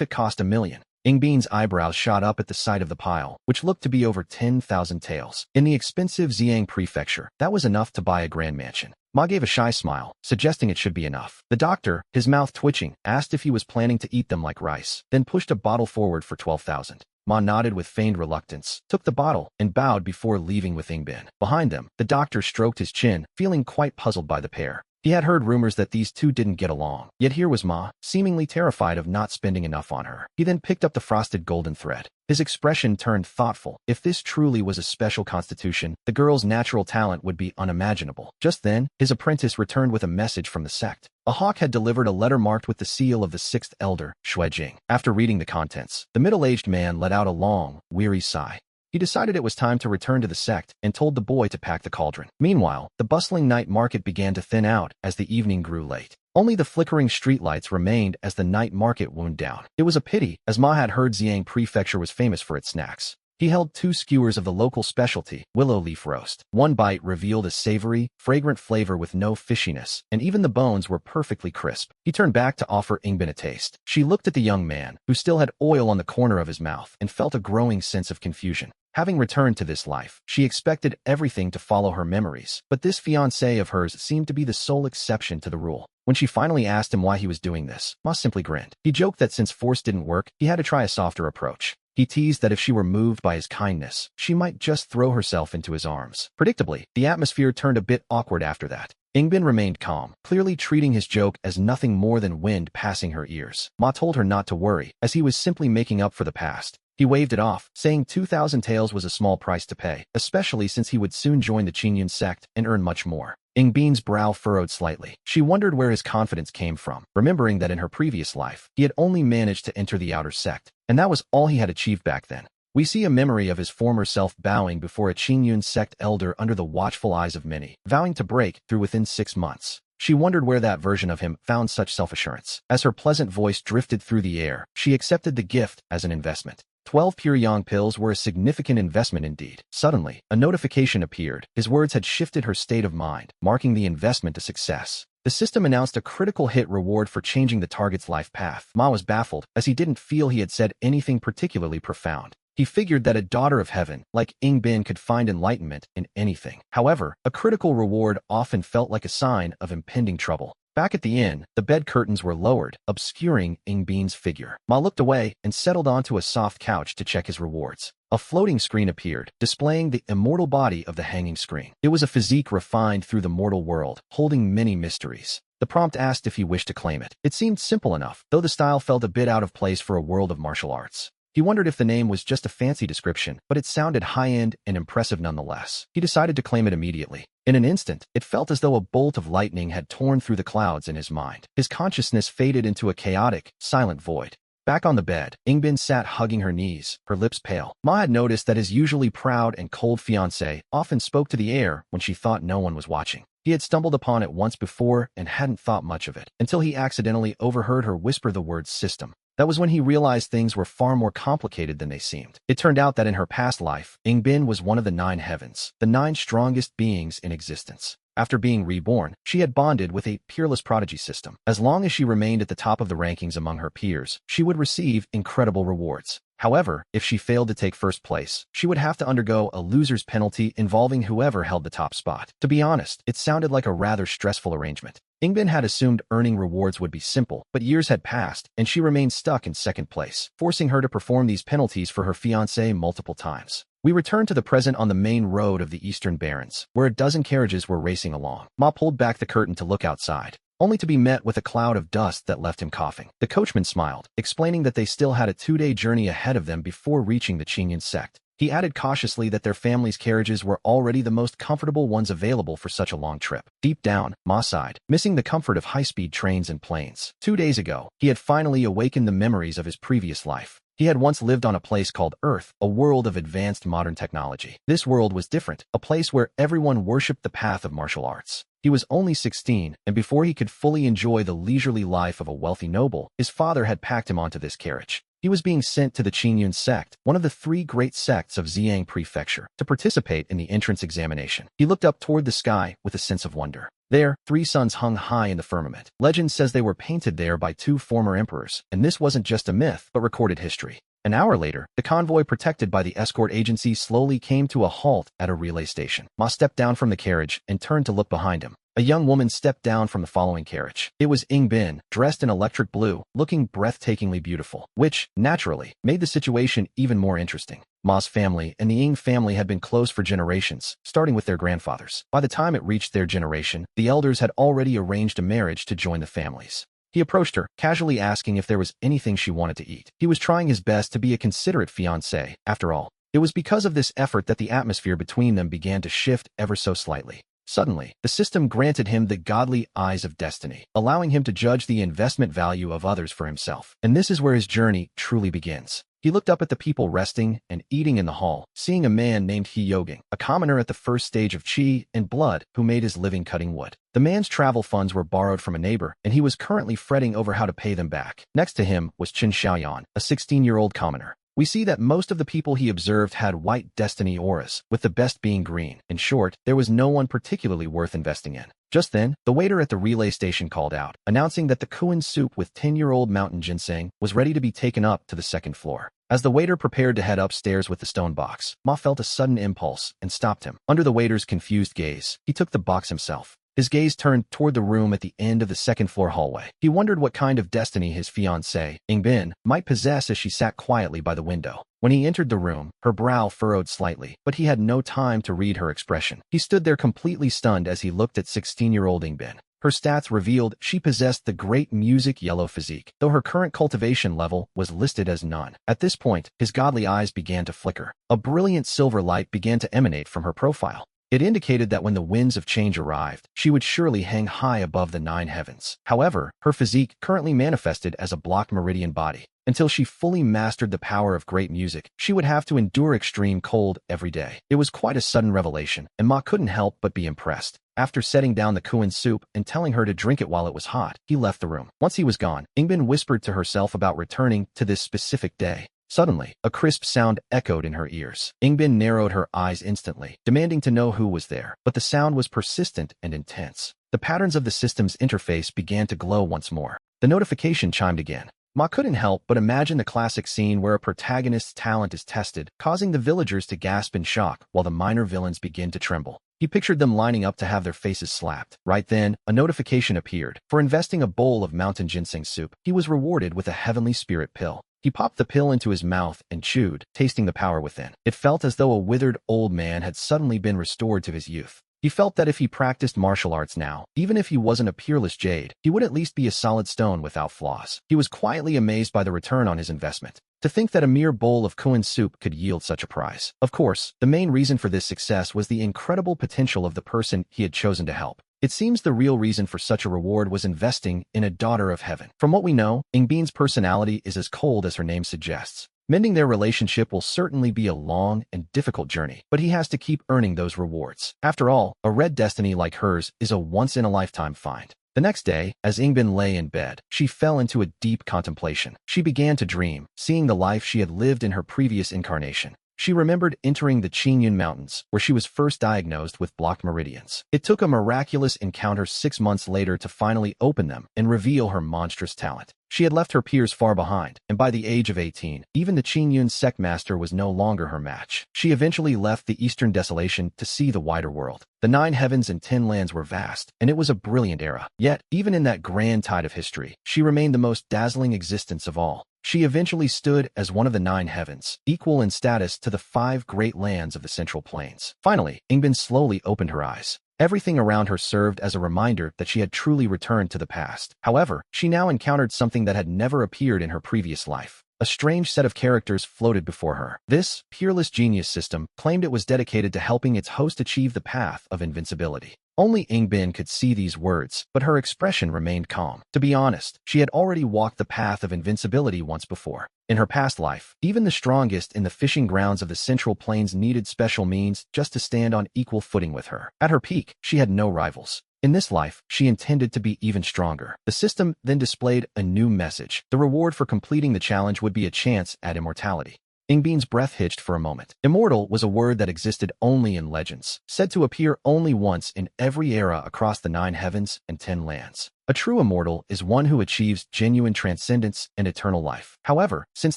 it cost $1 million. Yingbin's eyebrows shot up at the sight of the pile, which looked to be over 10,000 taels. In the expensive Xiang Prefecture, that was enough to buy a grand mansion. Ma gave a shy smile, suggesting it should be enough. The doctor, his mouth twitching, asked if he was planning to eat them like rice, then pushed a bottle forward for 12,000. Ma nodded with feigned reluctance, took the bottle, and bowed before leaving with Yingbin. Behind them, the doctor stroked his chin, feeling quite puzzled by the pair. He had heard rumors that these two didn't get along, yet here was Ma, seemingly terrified of not spending enough on her. He then picked up the frosted golden thread. His expression turned thoughtful. If this truly was a special constitution, the girl's natural talent would be unimaginable. Just then, his apprentice returned with a message from the sect. A hawk had delivered a letter marked with the seal of the sixth elder, Shuijing. After reading the contents, the middle-aged man let out a long, weary sigh. He decided it was time to return to the sect and told the boy to pack the cauldron. Meanwhile, the bustling night market began to thin out as the evening grew late. Only the flickering streetlights remained as the night market wound down. It was a pity, as Ma had heard Xiang Prefecture was famous for its snacks. He held 2 skewers of the local specialty, willow leaf roast. One bite revealed a savory, fragrant flavor with no fishiness, and even the bones were perfectly crisp. He turned back to offer Yingbin a taste. She looked at the young man, who still had oil on the corner of his mouth, and felt a growing sense of confusion. Having returned to this life, she expected everything to follow her memories, but this fiancé of hers seemed to be the sole exception to the rule. When she finally asked him why he was doing this, Ma simply grinned. He joked that since force didn't work, he had to try a softer approach. He teased that if she were moved by his kindness, she might just throw herself into his arms. Predictably, the atmosphere turned a bit awkward after that. Yingbin remained calm, clearly treating his joke as nothing more than wind passing her ears. Ma told her not to worry, as he was simply making up for the past. He waved it off, saying 2,000 taels was a small price to pay, especially since he would soon join the Qingyun sect and earn much more. Yingbin's brow furrowed slightly. She wondered where his confidence came from, remembering that in her previous life, he had only managed to enter the outer sect, and that was all he had achieved back then. We see a memory of his former self bowing before a Qingyun sect elder under the watchful eyes of many, vowing to break through within 6 months. She wondered where that version of him found such self-assurance. As her pleasant voice drifted through the air, she accepted the gift as an investment. 12 pure yang pills were a significant investment indeed. Suddenly, a notification appeared. His words had shifted her state of mind, marking the investment a success. The system announced a critical hit reward for changing the target's life path. Ma was baffled, as he didn't feel he had said anything particularly profound. He figured that a daughter of heaven, like Yingbin, could find enlightenment in anything. However, a critical reward often felt like a sign of impending trouble. Back at the inn, the bed curtains were lowered, obscuring Yingbin's figure. Ma looked away and settled onto a soft couch to check his rewards. A floating screen appeared, displaying the immortal body of the hanging screen. It was a physique refined through the mortal world, holding many mysteries. The prompt asked if he wished to claim it. It seemed simple enough, though the style felt a bit out of place for a world of martial arts. He wondered if the name was just a fancy description, but it sounded high-end and impressive nonetheless. He decided to claim it immediately. In an instant, it felt as though a bolt of lightning had torn through the clouds in his mind. His consciousness faded into a chaotic, silent void. Back on the bed, Yingbin sat hugging her knees, her lips pale. Ma had noticed that his usually proud and cold fiancé often spoke to the air when she thought no one was watching. He had stumbled upon it once before and hadn't thought much of it, until he accidentally overheard her whisper the word system. That was when he realized things were far more complicated than they seemed. It turned out that in her past life, Yingbin was one of the 9 heavens, the 9 strongest beings in existence. After being reborn, she had bonded with a peerless prodigy system. As long as she remained at the top of the rankings among her peers, she would receive incredible rewards. However, if she failed to take first place, she would have to undergo a loser's penalty involving whoever held the top spot. To be honest, it sounded like a rather stressful arrangement. Yingbin had assumed earning rewards would be simple, but years had passed, and she remained stuck in second place, forcing her to perform these penalties for her fiancé multiple times. We returned to the present on the main road of the Eastern Barrens, where a dozen carriages were racing along. Ma pulled back the curtain to look outside, only to be met with a cloud of dust that left him coughing. The coachman smiled, explaining that they still had a 2-day journey ahead of them before reaching the Qingyun sect. He added cautiously that their family's carriages were already the most comfortable ones available for such a long trip. Deep down, Ma sighed, missing the comfort of high-speed trains and planes. 2 days ago, he had finally awakened the memories of his previous life. He had once lived on a place called Earth, a world of advanced modern technology. This world was different, a place where everyone worshipped the path of martial arts. He was only 16, and before he could fully enjoy the leisurely life of a wealthy noble, his father had packed him onto this carriage. He was being sent to the Qingyun sect, one of the 3 great sects of Xiang Prefecture, to participate in the entrance examination. He looked up toward the sky with a sense of wonder. There, 3 suns hung high in the firmament. Legend says they were painted there by 2 former emperors, and this wasn't just a myth, but recorded history. An hour later, the convoy protected by the escort agency slowly came to a halt at a relay station. Ma stepped down from the carriage and turned to look behind him. A young woman stepped down from the following carriage. It was Ying Bin, dressed in electric blue, looking breathtakingly beautiful, which, naturally, made the situation even more interesting. Ma's family and the Ying family had been close for generations, starting with their grandfathers. By the time it reached their generation, the elders had already arranged a marriage to join the families. He approached her, casually asking if there was anything she wanted to eat. He was trying his best to be a considerate fiancé, after all. It was because of this effort that the atmosphere between them began to shift ever so slightly. Suddenly, the system granted him the godly eyes of destiny, allowing him to judge the investment value of others for himself. And this is where his journey truly begins. He looked up at the people resting and eating in the hall, seeing a man named He Yoging, a commoner at the first stage of qi and blood who made his living cutting wood. The man's travel funds were borrowed from a neighbor, and he was currently fretting over how to pay them back. Next to him was Qin Xiaoyan, a 16-year-old commoner. We see that most of the people he observed had white destiny auras, with the best being green. In short, there was no one particularly worth investing in. Just then, the waiter at the relay station called out, announcing that the Kuan soup with 10-year-old mountain ginseng was ready to be taken up to the 2nd floor. As the waiter prepared to head upstairs with the stone box, Ma felt a sudden impulse and stopped him. Under the waiter's confused gaze, he took the box himself. His gaze turned toward the room at the end of the 2nd-floor hallway. He wondered what kind of destiny his fiancée, Ying Bin, might possess as she sat quietly by the window. When he entered the room, her brow furrowed slightly, but he had no time to read her expression. He stood there completely stunned as he looked at 16-year-old Ying Bin. Her stats revealed she possessed the great music yellow physique, though her current cultivation level was listed as none. At this point, his godly eyes began to flicker. A brilliant silver light began to emanate from her profile. It indicated that when the winds of change arrived, she would surely hang high above the 9 heavens. However, her physique currently manifested as a blocked meridian body. Until she fully mastered the power of great music, she would have to endure extreme cold every day. It was quite a sudden revelation, and Ma couldn't help but be impressed. After setting down the Kuan soup and telling her to drink it while it was hot, he left the room. Once he was gone, Ying Bin whispered to herself about returning to this specific day. Suddenly, a crisp sound echoed in her ears. Ying Bin narrowed her eyes instantly, demanding to know who was there, but the sound was persistent and intense. The patterns of the system's interface began to glow once more. The notification chimed again. Ma couldn't help but imagine the classic scene where a protagonist's talent is tested, causing the villagers to gasp in shock while the minor villains begin to tremble. He pictured them lining up to have their faces slapped. Right then, a notification appeared. For investing a bowl of mountain ginseng soup, he was rewarded with a heavenly spirit pill. He popped the pill into his mouth and chewed, tasting the power within. It felt as though a withered old man had suddenly been restored to his youth. He felt that if he practiced martial arts now, even if he wasn't a peerless jade, he would at least be a solid stone without flaws. He was quietly amazed by the return on his investment. To think that a mere bowl of Kuan soup could yield such a prize. Of course, the main reason for this success was the incredible potential of the person he had chosen to help. It seems the real reason for such a reward was investing in a daughter of heaven. From what we know, Ying Bin's personality is as cold as her name suggests. Mending their relationship will certainly be a long and difficult journey, but he has to keep earning those rewards. After all, a red destiny like hers is a once-in-a-lifetime find. The next day, as Ying Bin lay in bed, she fell into a deep contemplation. She began to dream, seeing the life she had lived in her previous incarnation. She remembered entering the Qingyun Mountains, where she was first diagnosed with blocked meridians. It took a miraculous encounter 6 months later to finally open them and reveal her monstrous talent. She had left her peers far behind, and by the age of 18, even the Qingyun sect master was no longer her match. She eventually left the eastern desolation to see the wider world. The 9 heavens and 10 lands were vast, and it was a brilliant era. Yet, even in that grand tide of history, she remained the most dazzling existence of all. She eventually stood as one of the 9 heavens, equal in status to the 5 great lands of the Central Plains. Finally, Ying Bin slowly opened her eyes. Everything around her served as a reminder that she had truly returned to the past. However, she now encountered something that had never appeared in her previous life. A strange set of characters floated before her. This peerless genius system claimed it was dedicated to helping its host achieve the path of invincibility. Only Ingbin could see these words, but her expression remained calm. To be honest, she had already walked the path of invincibility once before. In her past life, even the strongest in the fishing grounds of the Central Plains needed special means just to stand on equal footing with her. At her peak, she had no rivals. In this life, she intended to be even stronger. The system then displayed a new message. The reward for completing the challenge would be a chance at immortality. Ingbin's breath hitched for a moment. Immortal was a word that existed only in legends, said to appear only once in every era across the 9 heavens and 10 lands. A true immortal is one who achieves genuine transcendence and eternal life. However, since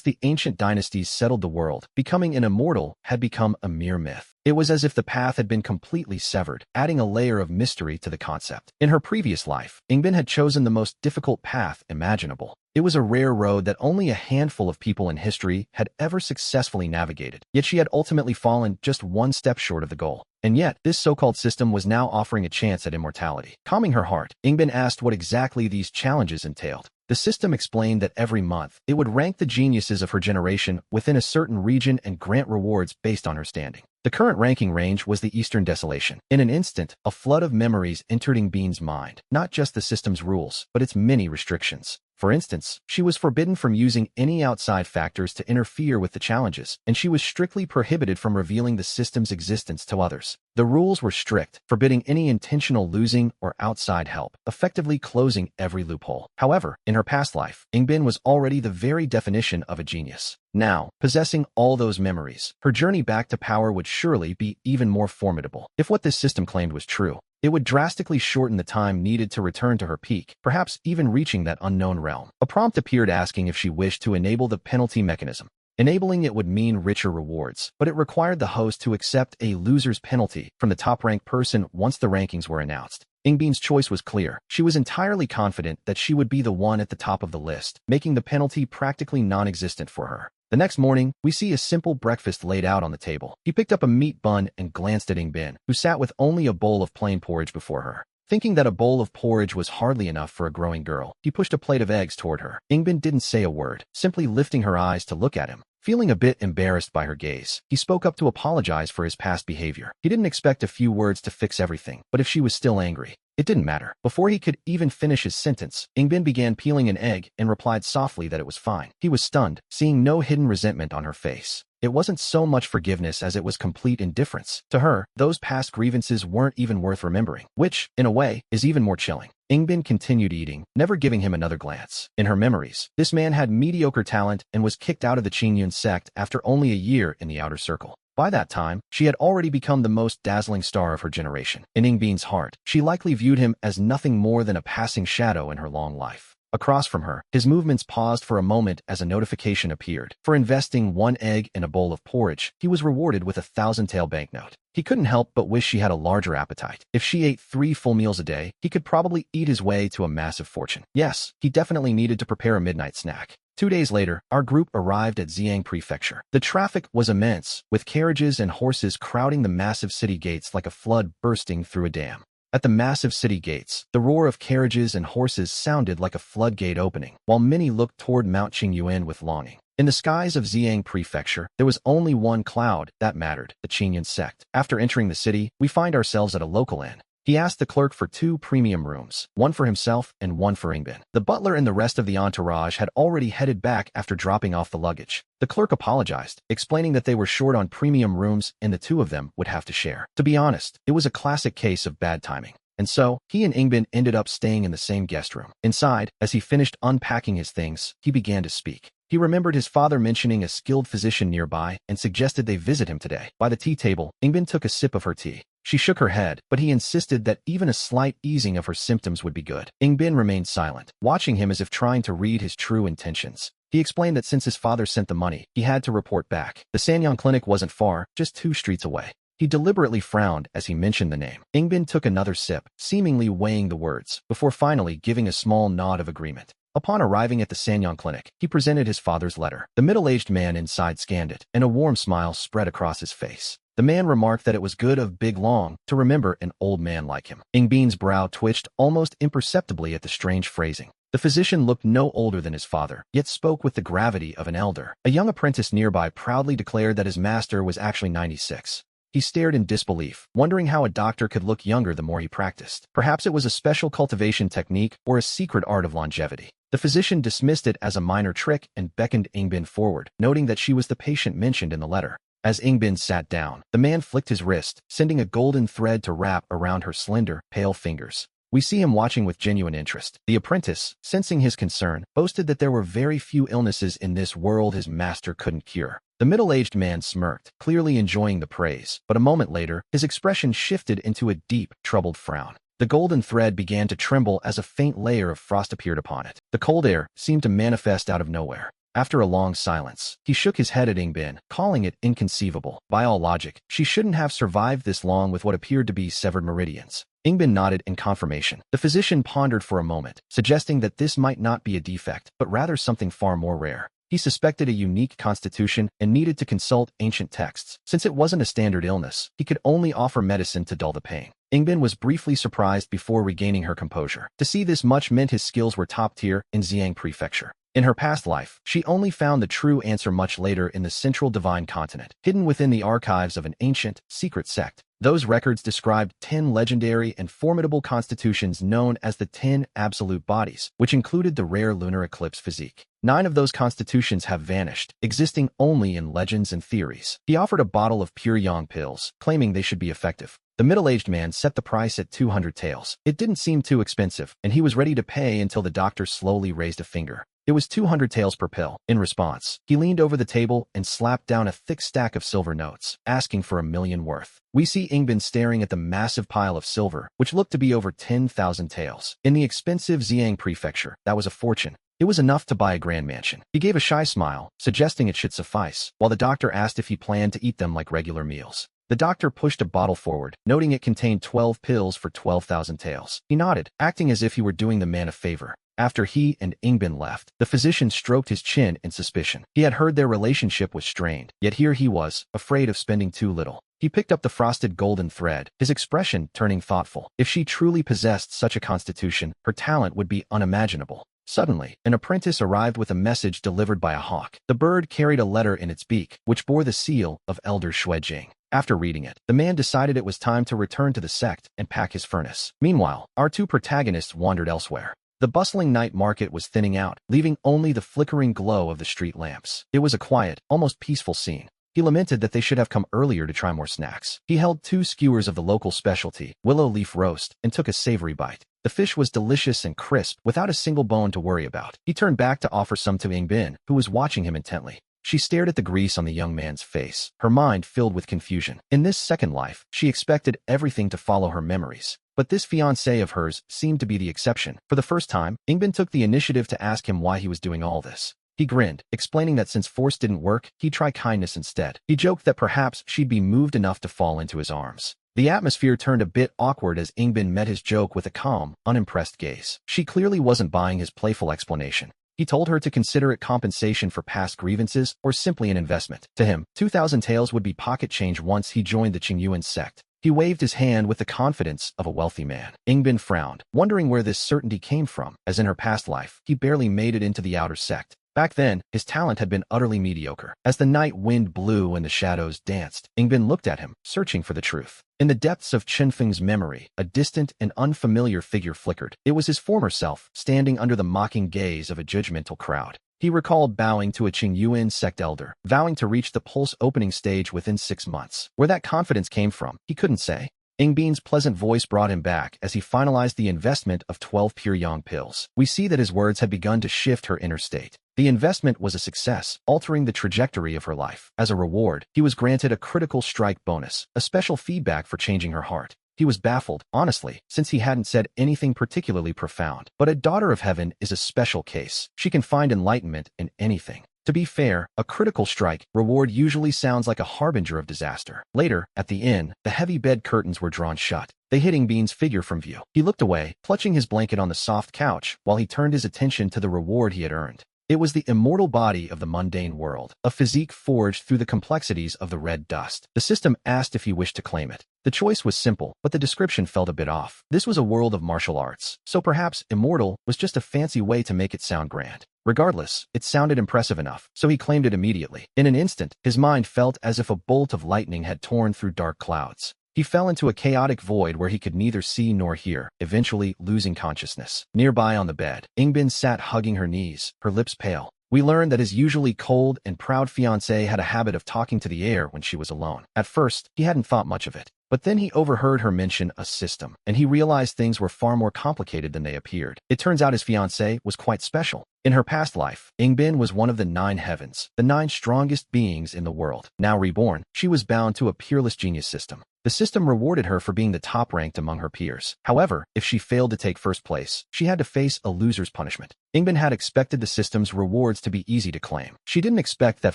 the ancient dynasties settled the world, becoming an immortal had become a mere myth. It was as if the path had been completely severed, adding a layer of mystery to the concept. In her previous life, Ingbin had chosen the most difficult path imaginable. It was a rare road that only a handful of people in history had ever successfully navigated, yet she had ultimately fallen just one step short of the goal. And yet, this so-called system was now offering a chance at immortality. Calming her heart, Ingbin asked what exactly these challenges entailed. The system explained that every month, it would rank the geniuses of her generation within a certain region and grant rewards based on her standing. The current ranking range was the Eastern Desolation. In an instant, a flood of memories entered Ingbi's mind, not just the system's rules, but its many restrictions. For instance, she was forbidden from using any outside factors to interfere with the challenges, and she was strictly prohibited from revealing the system's existence to others. The rules were strict, forbidding any intentional losing or outside help, effectively closing every loophole. However, in her past life, Ingbin was already the very definition of a genius. Now, possessing all those memories, her journey back to power would surely be even more formidable. If what this system claimed was true, it would drastically shorten the time needed to return to her peak, perhaps even reaching that unknown realm. A prompt appeared asking if she wished to enable the penalty mechanism. Enabling it would mean richer rewards, but it required the host to accept a loser's penalty from the top-ranked person once the rankings were announced. Ingbin's choice was clear. She was entirely confident that she would be the one at the top of the list, making the penalty practically non-existent for her. The next morning, we see a simple breakfast laid out on the table. He picked up a meat bun and glanced at Ingbin, who sat with only a bowl of plain porridge before her. Thinking that a bowl of porridge was hardly enough for a growing girl, he pushed a plate of eggs toward her. Ingbin didn't say a word, simply lifting her eyes to look at him. Feeling a bit embarrassed by her gaze, he spoke up to apologize for his past behavior. He didn't expect a few words to fix everything, but if she was still angry, it didn't matter. Before he could even finish his sentence, Ingbin began peeling an egg and replied softly that it was fine. He was stunned, seeing no hidden resentment on her face. It wasn't so much forgiveness as it was complete indifference. To her, those past grievances weren't even worth remembering, which, in a way, is even more chilling. Ingbin continued eating, never giving him another glance. In her memories, this man had mediocre talent and was kicked out of the Qingyun sect after only a year in the outer circle. By that time, she had already become the most dazzling star of her generation. In Ingbin's heart, she likely viewed him as nothing more than a passing shadow in her long life. Across from her, his movements paused for a moment as a notification appeared. For investing 1 egg in a bowl of porridge, he was rewarded with a 1,000-tael banknote. He couldn't help but wish she had a larger appetite. If she ate 3 full meals a day, he could probably eat his way to a massive fortune. Yes, he definitely needed to prepare a midnight snack. 2 days later, our group arrived at Xiang Prefecture. The traffic was immense, with carriages and horses crowding the massive city gates like a flood bursting through a dam. At the massive city gates, the roar of carriages and horses sounded like a floodgate opening, while many looked toward Mount Qingyuan with longing. In the skies of Xiang Prefecture, there was only one cloud that mattered, the Qingyun sect. After entering the city, we find ourselves at a local inn. He asked the clerk for 2 premium rooms, one for himself and one for Ingbin. The butler and the rest of the entourage had already headed back after dropping off the luggage. The clerk apologized, explaining that they were short on premium rooms and the 2 of them would have to share. To be honest, it was a classic case of bad timing. And so, he and Ingbin ended up staying in the same guest room. Inside, as he finished unpacking his things, he began to speak. He remembered his father mentioning a skilled physician nearby and suggested they visit him today. By the tea table, Ingbin took a sip of her tea. She shook her head, but he insisted that even a slight easing of her symptoms would be good. Ingbin remained silent, watching him as if trying to read his true intentions. He explained that since his father sent the money, he had to report back. The Sanyang clinic wasn't far, just 2 streets away. He deliberately frowned as he mentioned the name. Ingbin took another sip, seemingly weighing the words, before finally giving a small nod of agreement. Upon arriving at the Sanyang clinic, he presented his father's letter. The middle-aged man inside scanned it, and a warm smile spread across his face. The man remarked that it was good of Big Long to remember an old man like him. Ingbin's brow twitched almost imperceptibly at the strange phrasing. The physician looked no older than his father, yet spoke with the gravity of an elder. A young apprentice nearby proudly declared that his master was actually 96. He stared in disbelief, wondering how a doctor could look younger the more he practiced. Perhaps it was a special cultivation technique or a secret art of longevity. The physician dismissed it as a minor trick and beckoned Ingbin forward, noting that she was the patient mentioned in the letter. As Ingbin sat down, the man flicked his wrist, sending a golden thread to wrap around her slender, pale fingers. We see him watching with genuine interest. The apprentice, sensing his concern, boasted that there were very few illnesses in this world his master couldn't cure. The middle-aged man smirked, clearly enjoying the praise, but a moment later, his expression shifted into a deep, troubled frown. The golden thread began to tremble as a faint layer of frost appeared upon it. The cold air seemed to manifest out of nowhere. After a long silence, he shook his head at Ingbin, calling it inconceivable. By all logic, she shouldn't have survived this long with what appeared to be severed meridians. Ingbin nodded in confirmation. The physician pondered for a moment, suggesting that this might not be a defect, but rather something far more rare. He suspected a unique constitution and needed to consult ancient texts. Since it wasn't a standard illness, he could only offer medicine to dull the pain. Ingbin was briefly surprised before regaining her composure. To see this much meant his skills were top tier in Xiang Prefecture. In her past life, she only found the true answer much later in the Central Divine Continent, hidden within the archives of an ancient, secret sect. Those records described 10 legendary and formidable constitutions known as the 10 Absolute Bodies, which included the rare lunar eclipse physique. 9 of those constitutions have vanished, existing only in legends and theories. He offered a bottle of pure yang pills, claiming they should be effective. The middle-aged man set the price at 200 taels. It didn't seem too expensive, and he was ready to pay until the doctor slowly raised a finger. It was 200 taels per pill. In response, he leaned over the table and slapped down a thick stack of silver notes, asking for 1,000,000 worth. We see Ingbin staring at the massive pile of silver, which looked to be over 10,000 taels. In the expensive Xiang Prefecture, that was a fortune. It was enough to buy a grand mansion. He gave a shy smile, suggesting it should suffice, while the doctor asked if he planned to eat them like regular meals. The doctor pushed a bottle forward, noting it contained 12 pills for 12,000 taels. He nodded, acting as if he were doing the man a favor. After he and Ingbin left, the physician stroked his chin in suspicion. He had heard their relationship was strained, yet here he was, afraid of spending too little. He picked up the frosted golden thread, his expression turning thoughtful. If she truly possessed such a constitution, her talent would be unimaginable. Suddenly, an apprentice arrived with a message delivered by a hawk. The bird carried a letter in its beak, which bore the seal of Elder Xuejing. After reading it, the man decided it was time to return to the sect and pack his furnace. Meanwhile, our two protagonists wandered elsewhere. The bustling night market was thinning out, leaving only the flickering glow of the street lamps. It was a quiet, almost peaceful scene. He lamented that they should have come earlier to try more snacks. He held 2 skewers of the local specialty, willow leaf roast, and took a savory bite. The fish was delicious and crisp, without a single bone to worry about. He turned back to offer some to Ingbin, who was watching him intently. She stared at the grease on the young man's face, her mind filled with confusion. In this second life, she expected everything to follow her memories. But this fiancé of hers seemed to be the exception. For the first time, Ingbin took the initiative to ask him why he was doing all this. He grinned, explaining that since force didn't work, he'd try kindness instead. He joked that perhaps she'd be moved enough to fall into his arms. The atmosphere turned a bit awkward as Ingbin met his joke with a calm, unimpressed gaze. She clearly wasn't buying his playful explanation. He told her to consider it compensation for past grievances or simply an investment. To him, 2,000 taels would be pocket change once he joined the Qingyuan sect. He waved his hand with the confidence of a wealthy man. Ingbin frowned, wondering where this certainty came from, as in her past life, he barely made it into the outer sect. Back then, his talent had been utterly mediocre. As the night wind blew and the shadows danced, Ingbin looked at him, searching for the truth. In the depths of Chenfeng's memory, a distant and unfamiliar figure flickered. It was his former self, standing under the mocking gaze of a judgmental crowd. He recalled bowing to a Qingyuan sect elder, vowing to reach the pulse opening stage within 6 months. Where that confidence came from, he couldn't say. Ingbin's pleasant voice brought him back as he finalized the investment of 12 pure yang pills. We see that his words had begun to shift her inner state. The investment was a success, altering the trajectory of her life. As a reward, he was granted a critical strike bonus, a special feedback for changing her heart. He was baffled, honestly, since he hadn't said anything particularly profound. But a daughter of heaven is a special case. She can find enlightenment in anything. To be fair, a critical strike reward usually sounds like a harbinger of disaster. Later, at the inn, the heavy bed curtains were drawn shut. They hid Ingbin's figure from view. He looked away, clutching his blanket on the soft couch, while he turned his attention to the reward he had earned. It was the immortal body of the mundane world, a physique forged through the complexities of the red dust. The system asked if he wished to claim it. The choice was simple, but the description felt a bit off. This was a world of martial arts, so perhaps immortal was just a fancy way to make it sound grand. Regardless, it sounded impressive enough, so he claimed it immediately. In an instant, his mind felt as if a bolt of lightning had torn through dark clouds. He fell into a chaotic void where he could neither see nor hear, eventually losing consciousness. Nearby on the bed, Ingbin sat hugging her knees, her lips pale. We learned that his usually cold and proud fiancée had a habit of talking to the air when she was alone. At first, he hadn't thought much of it. But then he overheard her mention a system, and he realized things were far more complicated than they appeared. It turns out his fiancée was quite special. In her past life, Ingbin was one of the 9 heavens, the 9 strongest beings in the world. Now reborn, she was bound to a peerless genius system. The system rewarded her for being the top-ranked among her peers. However, if she failed to take first place, she had to face a loser's punishment. Ingbin had expected the system's rewards to be easy to claim. She didn't expect that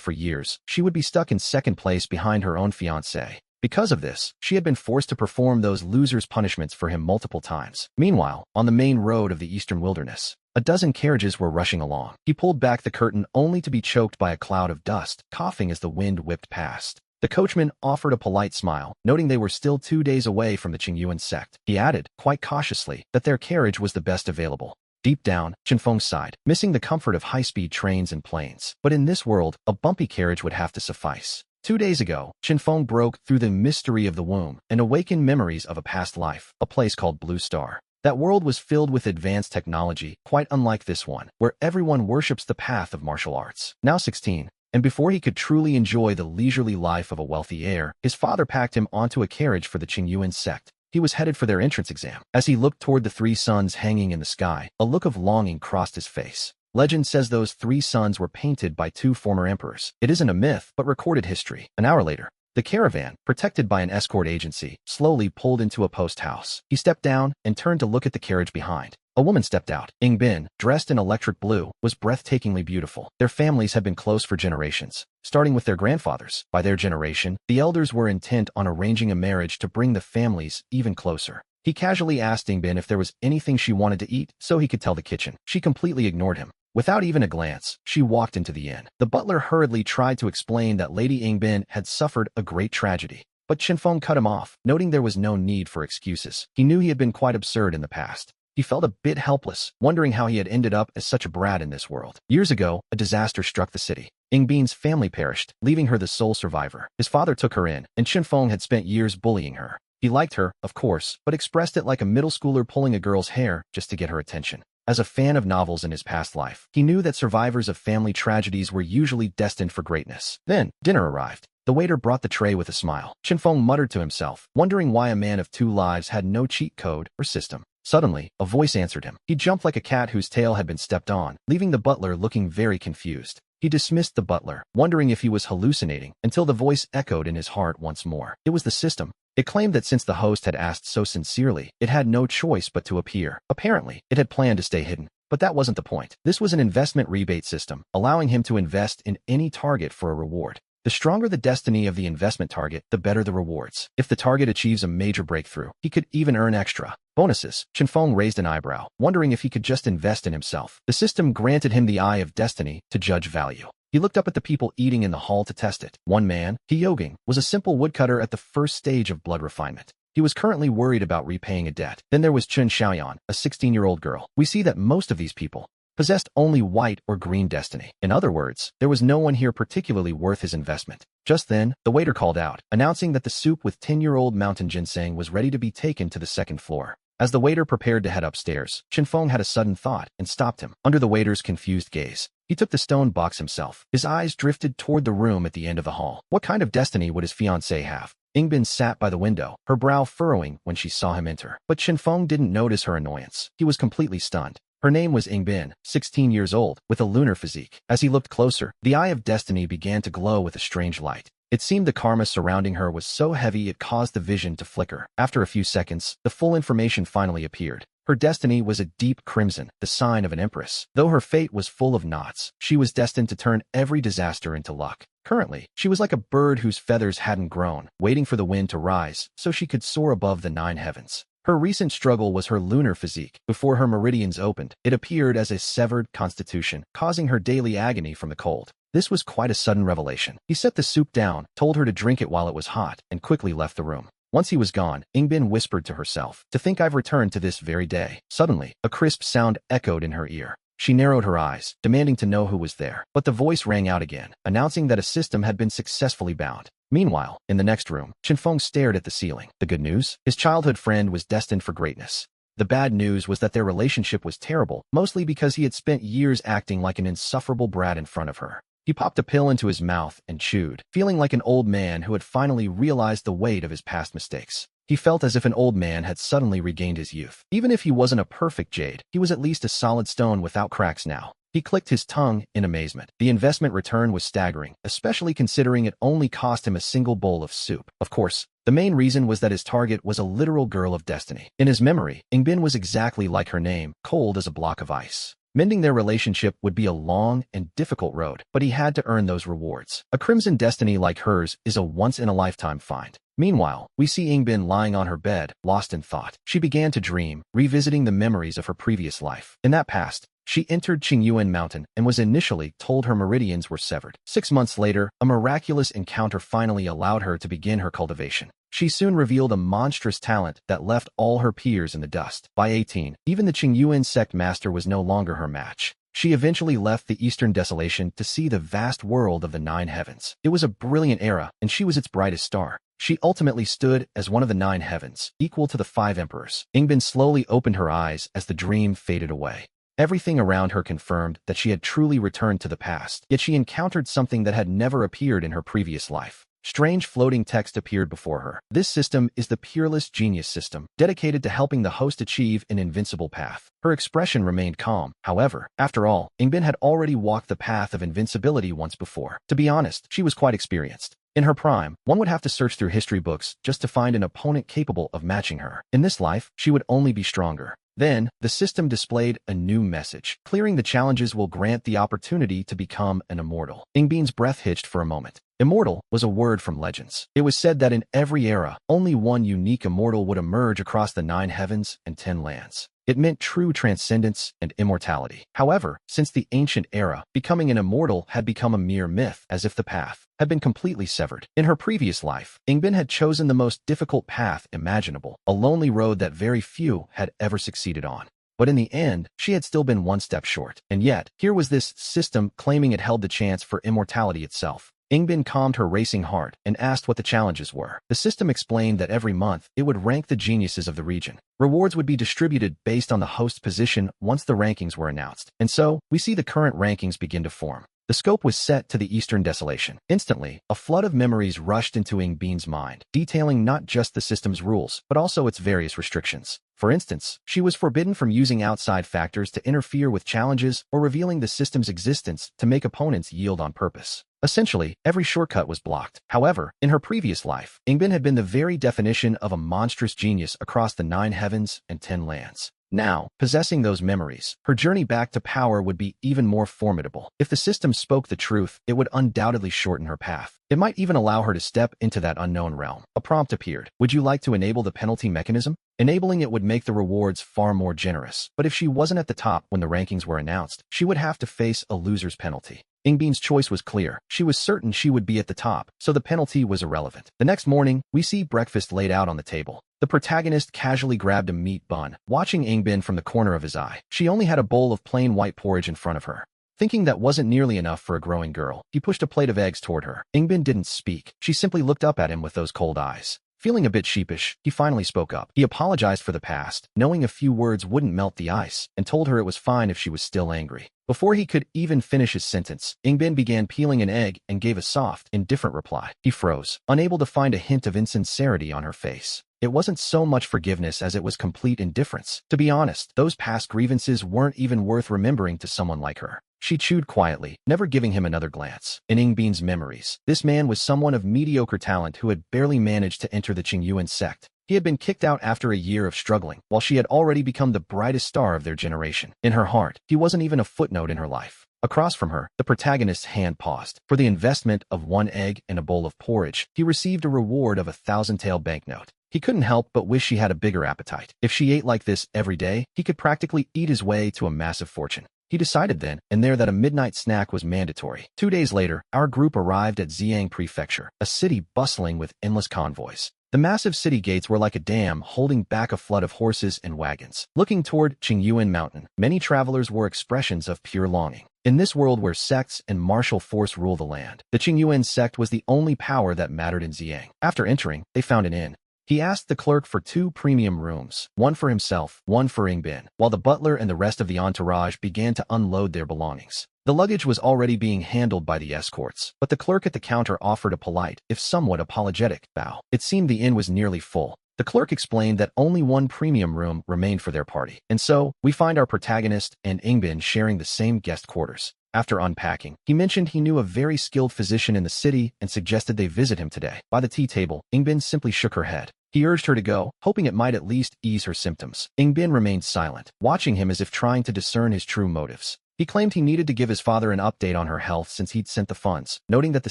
for years, she would be stuck in second place behind her own fiancé. Because of this, she had been forced to perform those losers' punishments for him multiple times. Meanwhile, on the main road of the eastern wilderness, a dozen carriages were rushing along. He pulled back the curtain only to be choked by a cloud of dust, coughing as the wind whipped past. The coachman offered a polite smile, noting they were still 2 days away from the Qingyuan sect. He added, quite cautiously, that their carriage was the best available. Deep down, Chenfeng sighed, missing the comfort of high-speed trains and planes. But in this world, a bumpy carriage would have to suffice. 2 days ago, Chenfeng broke through the mystery of the womb and awakened memories of a past life, a place called Blue Star. That world was filled with advanced technology, quite unlike this one, where everyone worships the path of martial arts. Now 16, and before he could truly enjoy the leisurely life of a wealthy heir, his father packed him onto a carriage for the Qingyuan sect. He was headed for their entrance exam. As he looked toward the 3 suns hanging in the sky, a look of longing crossed his face. Legend says those 3 suns were painted by 2 former emperors. It isn't a myth, but recorded history. An hour later, the caravan, protected by an escort agency, slowly pulled into a post house. He stepped down and turned to look at the carriage behind. A woman stepped out. Ingbin, dressed in electric blue, was breathtakingly beautiful. Their families had been close for generations, starting with their grandfathers. By their generation, the elders were intent on arranging a marriage to bring the families even closer. He casually asked Ingbin if there was anything she wanted to eat so he could tell the kitchen. She completely ignored him. Without even a glance, she walked into the inn. The butler hurriedly tried to explain that Lady Ingbin had suffered a great tragedy. But Chenfeng cut him off, noting there was no need for excuses. He knew he had been quite absurd in the past. He felt a bit helpless, wondering how he had ended up as such a brat in this world. Years ago, a disaster struck the city. Ingbin's family perished, leaving her the sole survivor. His father took her in, and Chenfeng had spent years bullying her. He liked her, of course, but expressed it like a middle schooler pulling a girl's hair just to get her attention. As a fan of novels in his past life, he knew that survivors of family tragedies were usually destined for greatness. Then, dinner arrived. The waiter brought the tray with a smile. Chenfeng muttered to himself, wondering why a man of 2 lives had no cheat code or system. Suddenly, a voice answered him. He jumped like a cat whose tail had been stepped on, leaving the butler looking very confused. He dismissed the butler, wondering if he was hallucinating, until the voice echoed in his heart once more. It was the system. It claimed that since the host had asked so sincerely, it had no choice but to appear. Apparently, it had planned to stay hidden. But that wasn't the point. This was an investment rebate system, allowing him to invest in any target for a reward. The stronger the destiny of the investment target, the better the rewards. If the target achieves a major breakthrough, he could even earn extra bonuses. Chenfeng raised an eyebrow, wondering if he could just invest in himself. The system granted him the eye of destiny to judge value. He looked up at the people eating in the hall to test it. One man, He Yoging, was a simple woodcutter at the first stage of blood refinement. He was currently worried about repaying a debt. Then there was Chun Xiaoyan, a 16-year-old girl. We see that most of these people possessed only white or green destiny. In other words, there was no one here particularly worth his investment. Just then, the waiter called out, announcing that the soup with 10-year-old mountain ginseng was ready to be taken to the 2nd floor. As the waiter prepared to head upstairs, Chenfeng had a sudden thought and stopped him. Under the waiter's confused gaze, he took the stone box himself. His eyes drifted toward the room at the end of the hall. What kind of destiny would his fiancée have? Ingbin sat by the window, her brow furrowing when she saw him enter. But Chenfeng didn't notice her annoyance. He was completely stunned. Her name was Ingbin, 16 years old, with a lunar physique. As he looked closer, the eye of destiny began to glow with a strange light. It seemed the karma surrounding her was so heavy it caused the vision to flicker. After a few seconds, the full information finally appeared. Her destiny was a deep crimson, the sign of an empress. Though her fate was full of knots, she was destined to turn every disaster into luck. Currently, she was like a bird whose feathers hadn't grown, waiting for the wind to rise so she could soar above the 9 heavens. Her recent struggle was her lunar physique. Before her meridians opened, it appeared as a severed constitution, causing her daily agony from the cold. This was quite a sudden revelation. He set the soup down, told her to drink it while it was hot, and quickly left the room. Once he was gone, Ingbin whispered to herself, "To think I've returned to this very day." Suddenly, a crisp sound echoed in her ear. She narrowed her eyes, demanding to know who was there. But the voice rang out again, announcing that a system had been successfully bound. Meanwhile, in the next room, Chinfeng stared at the ceiling. The good news? His childhood friend was destined for greatness. The bad news was that their relationship was terrible, mostly because he had spent years acting like an insufferable brat in front of her. He popped a pill into his mouth and chewed, feeling like an old man who had finally realized the weight of his past mistakes. He felt as if an old man had suddenly regained his youth. Even if he wasn't a perfect jade, he was at least a solid stone without cracks now. He clicked his tongue in amazement. The investment return was staggering, especially considering it only cost him a single bowl of soup. Of course, the main reason was that his target was a literal girl of destiny. In his memory, Ingbin was exactly like her name, cold as a block of ice. Mending their relationship would be a long and difficult road, but he had to earn those rewards. A crimson destiny like hers is a once-in-a-lifetime find. Meanwhile, we see Ingbin lying on her bed, lost in thought. She began to dream, revisiting the memories of her previous life. In that past, she entered Qingyuan Mountain and was initially told her meridians were severed. 6 months later, a miraculous encounter finally allowed her to begin her cultivation. She soon revealed a monstrous talent that left all her peers in the dust. By 18, even the Qingyuan sect master was no longer her match. She eventually left the Eastern Desolation to see the vast world of the Nine Heavens. It was a brilliant era, and she was its brightest star. She ultimately stood as one of the Nine Heavens, equal to the 5 emperors. Ingbin slowly opened her eyes as the dream faded away. Everything around her confirmed that she had truly returned to the past, yet she encountered something that had never appeared in her previous life. Strange floating text appeared before her. This system is the Peerless Genius System, dedicated to helping the host achieve an invincible path. Her expression remained calm. However, after all, Ingbin had already walked the path of invincibility once before. To be honest, she was quite experienced. In her prime, one would have to search through history books just to find an opponent capable of matching her. In this life, she would only be stronger. Then, the system displayed a new message. Clearing the challenges will grant the opportunity to become an immortal. Ingbin's breath hitched for a moment. Immortal was a word from legends. It was said that in every era, only one unique immortal would emerge across the 9 heavens and 10 lands. It meant true transcendence and immortality. However, since the ancient era, becoming an immortal had become a mere myth, as if the path had been completely severed. In her previous life, Ingbin had chosen the most difficult path imaginable, a lonely road that very few had ever succeeded on. But in the end, she had still been one step short. And yet, here was this system claiming it held the chance for immortality itself. Ingbin calmed her racing heart and asked what the challenges were. The system explained that every month, it would rank the geniuses of the region. Rewards would be distributed based on the host's position once the rankings were announced. And so, we see the current rankings begin to form. The scope was set to the Eastern Desolation. Instantly, a flood of memories rushed into Ingbin's mind, detailing not just the system's rules, but also its various restrictions. For instance, she was forbidden from using outside factors to interfere with challenges or revealing the system's existence to make opponents yield on purpose. Essentially, every shortcut was blocked. However, in her previous life, Ingbin had been the very definition of a monstrous genius across the 9 heavens and 10 lands. Now, possessing those memories, her journey back to power would be even more formidable. If the system spoke the truth, it would undoubtedly shorten her path. It might even allow her to step into that unknown realm. A prompt appeared. Would you like to enable the penalty mechanism? Enabling it would make the rewards far more generous. But if she wasn't at the top when the rankings were announced, she would have to face a loser's penalty. Ingbin's choice was clear. She was certain she would be at the top, so the penalty was irrelevant. The next morning, we see breakfast laid out on the table. The protagonist casually grabbed a meat bun, watching Ingbin from the corner of his eye. She only had a bowl of plain white porridge in front of her. Thinking that wasn't nearly enough for a growing girl, he pushed a plate of eggs toward her. Ingbin didn't speak. She simply looked up at him with those cold eyes. Feeling a bit sheepish, he finally spoke up. He apologized for the past, knowing a few words wouldn't melt the ice, and told her it was fine if she was still angry. Before he could even finish his sentence, Ingbin began peeling an egg and gave a soft, indifferent reply. He froze, unable to find a hint of insincerity on her face. It wasn't so much forgiveness as it was complete indifference. To be honest, those past grievances weren't even worth remembering to someone like her. She chewed quietly, never giving him another glance. In Ingbin's memories, this man was someone of mediocre talent who had barely managed to enter the Qingyuan sect. He had been kicked out after a year of struggling, while she had already become the brightest star of their generation. In her heart, he wasn't even a footnote in her life. Across from her, the protagonist's hand paused. For the investment of 1 egg and a bowl of porridge, he received a reward of a 1,000-tael banknote. He couldn't help but wish she had a bigger appetite. If she ate like this every day, he could practically eat his way to a massive fortune. He decided then and there that a midnight snack was mandatory. 2 days later, our group arrived at Xiang Prefecture, a city bustling with endless convoys. The massive city gates were like a dam holding back a flood of horses and wagons. Looking toward Qingyuan Mountain, many travelers wore expressions of pure longing. In this world where sects and martial force rule the land, the Qingyuan sect was the only power that mattered in Xiang. After entering, they found an inn. He asked the clerk for 2 premium rooms, one for himself, one for Yingbin, while the butler and the rest of the entourage began to unload their belongings. The luggage was already being handled by the escorts, but the clerk at the counter offered a polite, if somewhat apologetic, bow. It seemed the inn was nearly full. The clerk explained that only 1 premium room remained for their party, and so we find our protagonist and Yingbin sharing the same guest quarters. After unpacking, he mentioned he knew a very skilled physician in the city and suggested they visit him today. By the tea table, Yingbin simply shook her head. He urged her to go, hoping it might at least ease her symptoms. Yingbin remained silent, watching him as if trying to discern his true motives. He claimed he needed to give his father an update on her health since he'd sent the funds, noting that the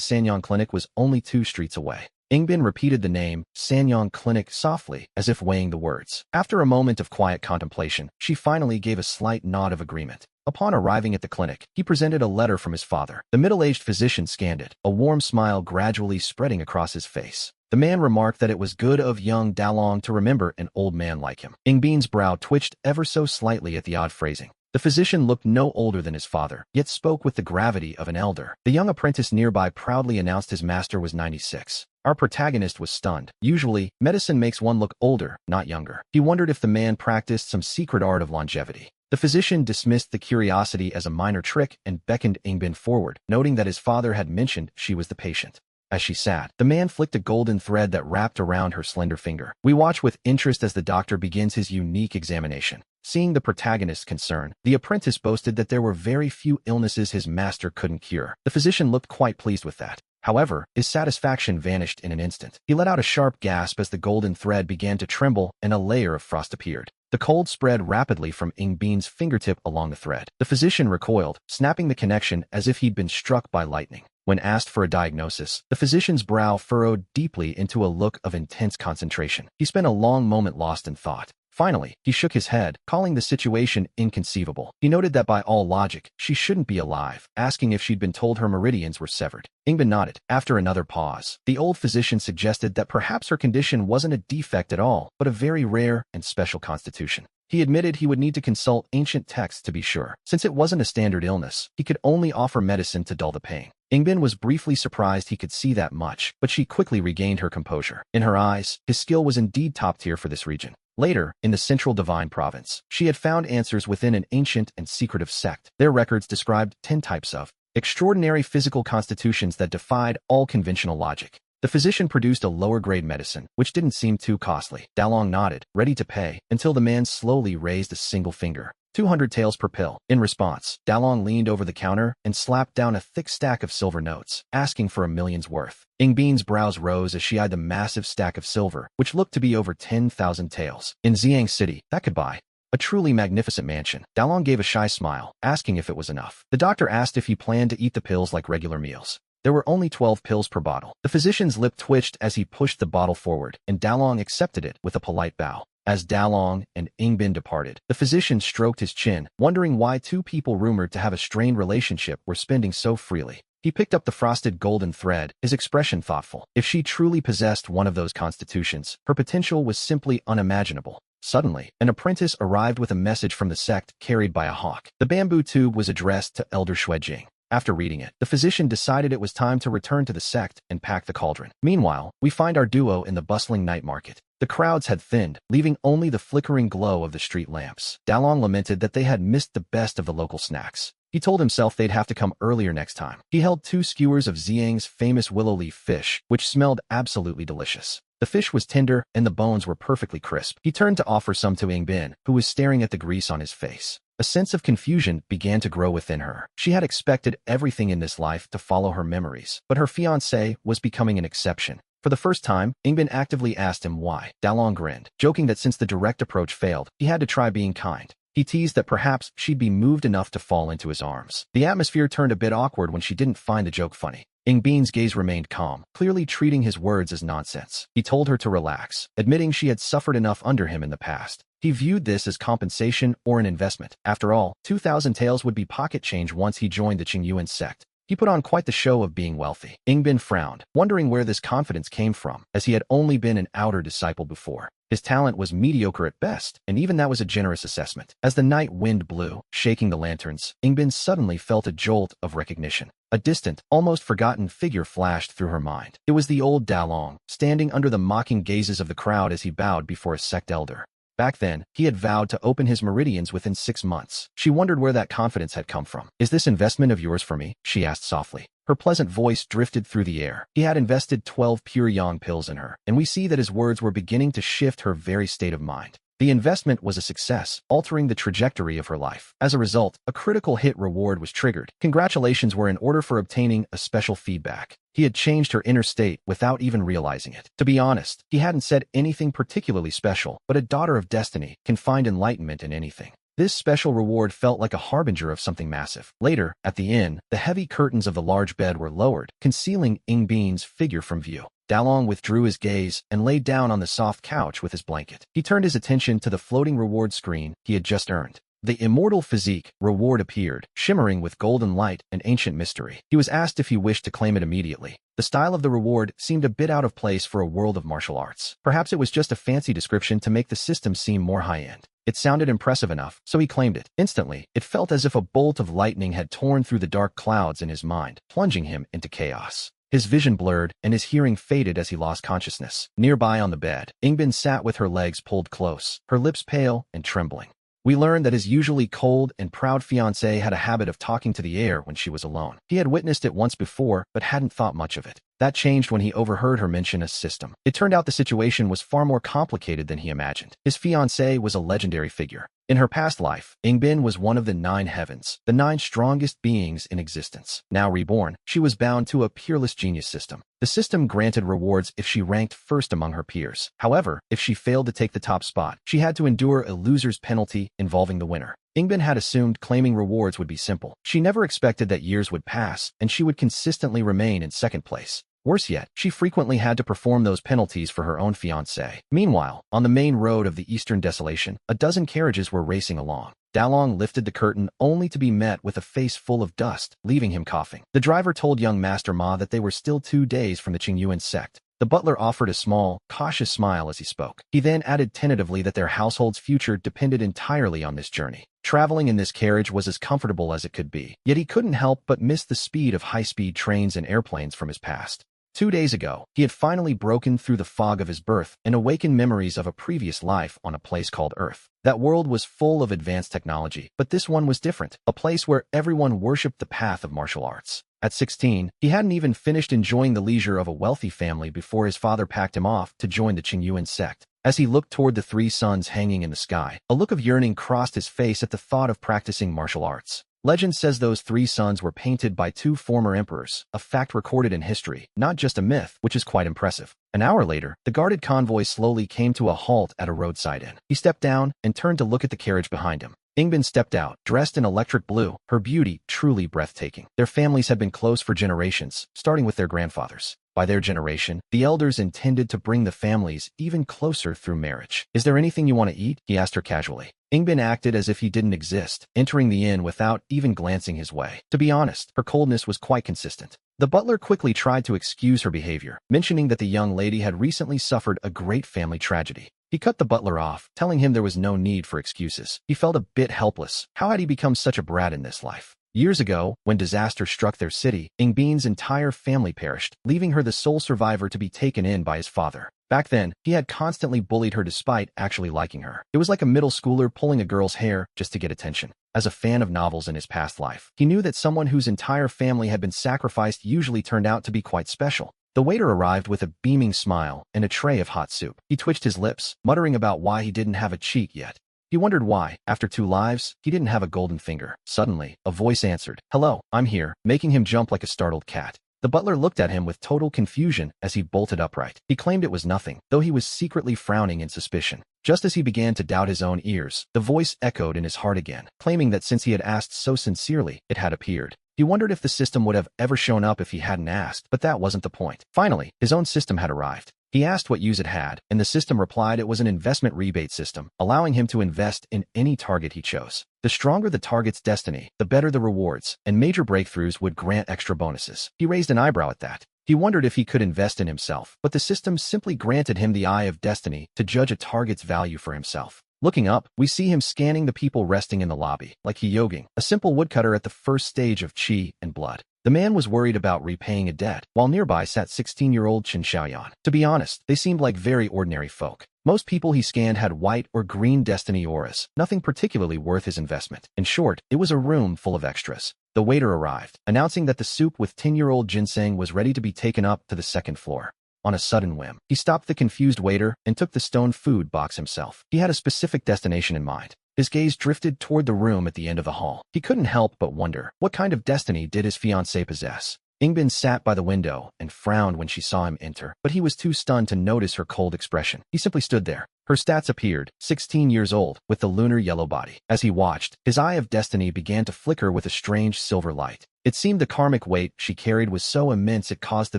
Sanyang Clinic was only 2 streets away. Yingbin repeated the name, Sanyang Clinic, softly, as if weighing the words. After a moment of quiet contemplation, she finally gave a slight nod of agreement. Upon arriving at the clinic, he presented a letter from his father. The middle-aged physician scanned it, a warm smile gradually spreading across his face. The man remarked that it was good of young Dalong to remember an old man like him. Yingbin's brow twitched ever so slightly at the odd phrasing. The physician looked no older than his father, yet spoke with the gravity of an elder. The young apprentice nearby proudly announced his master was 96. Our protagonist was stunned. Usually, medicine makes one look older, not younger. He wondered if the man practiced some secret art of longevity. The physician dismissed the curiosity as a minor trick and beckoned Yingbin forward, noting that his father had mentioned she was the patient. As she sat, the man flicked a golden thread that wrapped around her slender finger. We watch with interest as the doctor begins his unique examination. Seeing the protagonist's concern, the apprentice boasted that there were very few illnesses his master couldn't cure. The physician looked quite pleased with that. However, his satisfaction vanished in an instant. He let out a sharp gasp as the golden thread began to tremble and a layer of frost appeared. The cold spread rapidly from Yingbin's fingertip along the thread. The physician recoiled, snapping the connection as if he'd been struck by lightning. When asked for a diagnosis, the physician's brow furrowed deeply into a look of intense concentration. He spent a long moment lost in thought. Finally, he shook his head, calling the situation inconceivable. He noted that by all logic, she shouldn't be alive, asking if she'd been told her meridians were severed. Yingbin nodded. After another pause, the old physician suggested that perhaps her condition wasn't a defect at all, but a very rare and special constitution. He admitted he would need to consult ancient texts to be sure. Since it wasn't a standard illness, he could only offer medicine to dull the pain. Yingbin was briefly surprised he could see that much, but she quickly regained her composure. In her eyes, his skill was indeed top tier for this region. Later, in the central Divine Province, she had found answers within an ancient and secretive sect. Their records described 10 types of extraordinary physical constitutions that defied all conventional logic. The physician produced a lower-grade medicine, which didn't seem too costly. Dalong nodded, ready to pay, until the man slowly raised a single finger. 200 taels per pill. In response, Dalong leaned over the counter and slapped down a thick stack of silver notes, asking for 1,000,000's worth. Yingbin's brows rose as she eyed the massive stack of silver, which looked to be over 10,000 taels. In Xiang City, that could buy a truly magnificent mansion. Dalong gave a shy smile, asking if it was enough. The doctor asked if he planned to eat the pills like regular meals. There were only 12 pills per bottle. The physician's lip twitched as he pushed the bottle forward, and Dalong accepted it with a polite bow. As Dalong and Yingbin departed, the physician stroked his chin, wondering why 2 people rumored to have a strained relationship were spending so freely. He picked up the frosted golden thread, his expression thoughtful. If she truly possessed one of those constitutions, her potential was simply unimaginable. Suddenly, an apprentice arrived with a message from the sect carried by a hawk. The bamboo tube was addressed to Elder Xuejing. After reading it, the physician decided it was time to return to the sect and pack the cauldron. Meanwhile, we find our duo in the bustling night market. The crowds had thinned, leaving only the flickering glow of the street lamps. Dalong lamented that they had missed the best of the local snacks. He told himself they'd have to come earlier next time. He held 2 skewers of Xiang's famous willow leaf fish, which smelled absolutely delicious. The fish was tender, and the bones were perfectly crisp. He turned to offer some to Yingbin, who was staring at the grease on his face. A sense of confusion began to grow within her. She had expected everything in this life to follow her memories, but her fiancé was becoming an exception. For the first time, Yingbin actively asked him why. Dalong grinned, joking that since the direct approach failed, he had to try being kind. He teased that perhaps she'd be moved enough to fall into his arms. The atmosphere turned a bit awkward when she didn't find the joke funny. Bin's gaze remained calm, clearly treating his words as nonsense. He told her to relax, admitting she had suffered enough under him in the past. He viewed this as compensation or an investment. After all, 2,000 taels would be pocket change once he joined the Qingyuan sect. He put on quite the show of being wealthy. Bin frowned, wondering where this confidence came from, as he had only been an outer disciple before. His talent was mediocre at best, and even that was a generous assessment. As the night wind blew, shaking the lanterns, Bin suddenly felt a jolt of recognition. A distant, almost forgotten figure flashed through her mind. It was the old Dalong, standing under the mocking gazes of the crowd as he bowed before a sect elder. Back then, he had vowed to open his meridians within 6 months. She wondered where that confidence had come from. "Is this investment of yours for me?" she asked softly. Her pleasant voice drifted through the air. He had invested 12 pure yang pills in her, and we see that his words were beginning to shift her very state of mind. The investment was a success, altering the trajectory of her life. As a result, a critical hit reward was triggered. Congratulations were in order for obtaining a special feedback. He had changed her inner state without even realizing it. To be honest, he hadn't said anything particularly special, but a daughter of destiny can find enlightenment in anything. This special reward felt like a harbinger of something massive. Later, at the inn, the heavy curtains of the large bed were lowered, concealing Bin's figure from view. Dalong withdrew his gaze and laid down on the soft couch with his blanket. He turned his attention to the floating reward screen he had just earned. The immortal physique reward appeared, shimmering with golden light and ancient mystery. He was asked if he wished to claim it immediately. The style of the reward seemed a bit out of place for a world of martial arts. Perhaps it was just a fancy description to make the system seem more high-end. It sounded impressive enough, so he claimed it. Instantly, it felt as if a bolt of lightning had torn through the dark clouds in his mind, plunging him into chaos. His vision blurred, and his hearing faded as he lost consciousness. Nearby on the bed, Bin sat with her legs pulled close, her lips pale and trembling. We learned that his usually cold and proud fiancée had a habit of talking to the air when she was alone. He had witnessed it once before, but hadn't thought much of it. That changed when he overheard her mention a system. It turned out the situation was far more complicated than he imagined. His fiancée was a legendary figure. In her past life, Bin was one of the 9 heavens, the 9 strongest beings in existence. Now reborn, she was bound to a peerless genius system. The system granted rewards if she ranked first among her peers. However, if she failed to take the top spot, she had to endure a loser's penalty involving the winner. Bin had assumed claiming rewards would be simple. She never expected that years would pass, and she would consistently remain in second place. Worse yet, she frequently had to perform those penalties for her own fiancé. Meanwhile, on the main road of the Eastern Desolation, a dozen carriages were racing along. Dalong lifted the curtain only to be met with a face full of dust, leaving him coughing. The driver told young Master Ma that they were still 2 days from the Qingyuan sect. The butler offered a small, cautious smile as he spoke. He then added tentatively that their household's future depended entirely on this journey. Traveling in this carriage was as comfortable as it could be, yet he couldn't help but miss the speed of high-speed trains and airplanes from his past. 2 days ago, he had finally broken through the fog of his birth and awakened memories of a previous life on a place called Earth. That world was full of advanced technology, but this one was different, a place where everyone worshipped the path of martial arts. At 16, he hadn't even finished enjoying the leisure of a wealthy family before his father packed him off to join the Qingyuan sect. As he looked toward the 3 suns hanging in the sky, a look of yearning crossed his face at the thought of practicing martial arts. Legend says those 3 suns were painted by 2 former emperors, a fact recorded in history, not just a myth, which is quite impressive. An hour later, the guarded convoy slowly came to a halt at a roadside inn. He stepped down and turned to look at the carriage behind him. Bin stepped out, dressed in electric blue, her beauty truly breathtaking. Their families had been close for generations, starting with their grandfathers. By their generation, the elders intended to bring the families even closer through marriage. "Is there anything you want to eat?" he asked her casually. Bin acted as if he didn't exist, entering the inn without even glancing his way. To be honest, her coldness was quite consistent. The butler quickly tried to excuse her behavior, mentioning that the young lady had recently suffered a great family tragedy. He cut the butler off, telling him there was no need for excuses. He felt a bit helpless. How had he become such a brat in this life? Years ago, when disaster struck their city, Bin's entire family perished, leaving her the sole survivor to be taken in by his father. Back then, he had constantly bullied her despite actually liking her. It was like a middle schooler pulling a girl's hair just to get attention. As a fan of novels in his past life, he knew that someone whose entire family had been sacrificed usually turned out to be quite special. The waiter arrived with a beaming smile and a tray of hot soup. He twitched his lips, muttering about why he didn't have a cheek yet. He wondered why, after 2 lives, he didn't have a golden finger. Suddenly, a voice answered, "Hello, I'm here," making him jump like a startled cat. The butler looked at him with total confusion as he bolted upright. He claimed it was nothing, though he was secretly frowning in suspicion. Just as he began to doubt his own ears, the voice echoed in his heart again, claiming that since he had asked so sincerely, it had appeared. He wondered if the system would have ever shown up if he hadn't asked, but that wasn't the point. Finally, his own system had arrived. He asked what use it had, and the system replied it was an investment rebate system, allowing him to invest in any target he chose. The stronger the target's destiny, the better the rewards, and major breakthroughs would grant extra bonuses. He raised an eyebrow at that. He wondered if he could invest in himself, but the system simply granted him the eye of destiny to judge a target's value for himself. Looking up, we see him scanning the people resting in the lobby, like he yoging, a simple woodcutter at the first stage of qi and blood. The man was worried about repaying a debt, while nearby sat 16-year-old Chen Xiaoyan. To be honest, they seemed like very ordinary folk. Most people he scanned had white or green destiny auras, nothing particularly worth his investment. In short, it was a room full of extras. The waiter arrived, announcing that the soup with 10-year-old ginseng was ready to be taken up to the second floor. On a sudden whim, he stopped the confused waiter and took the stone food box himself. He had a specific destination in mind. His gaze drifted toward the room at the end of the hall. He couldn't help but wonder, what kind of destiny did his fiancée possess? Ingbin sat by the window and frowned when she saw him enter, but he was too stunned to notice her cold expression. He simply stood there. Her stats appeared, 16 years old, with the lunar yellow body. As he watched, his eye of destiny began to flicker with a strange silver light. It seemed the karmic weight she carried was so immense it caused the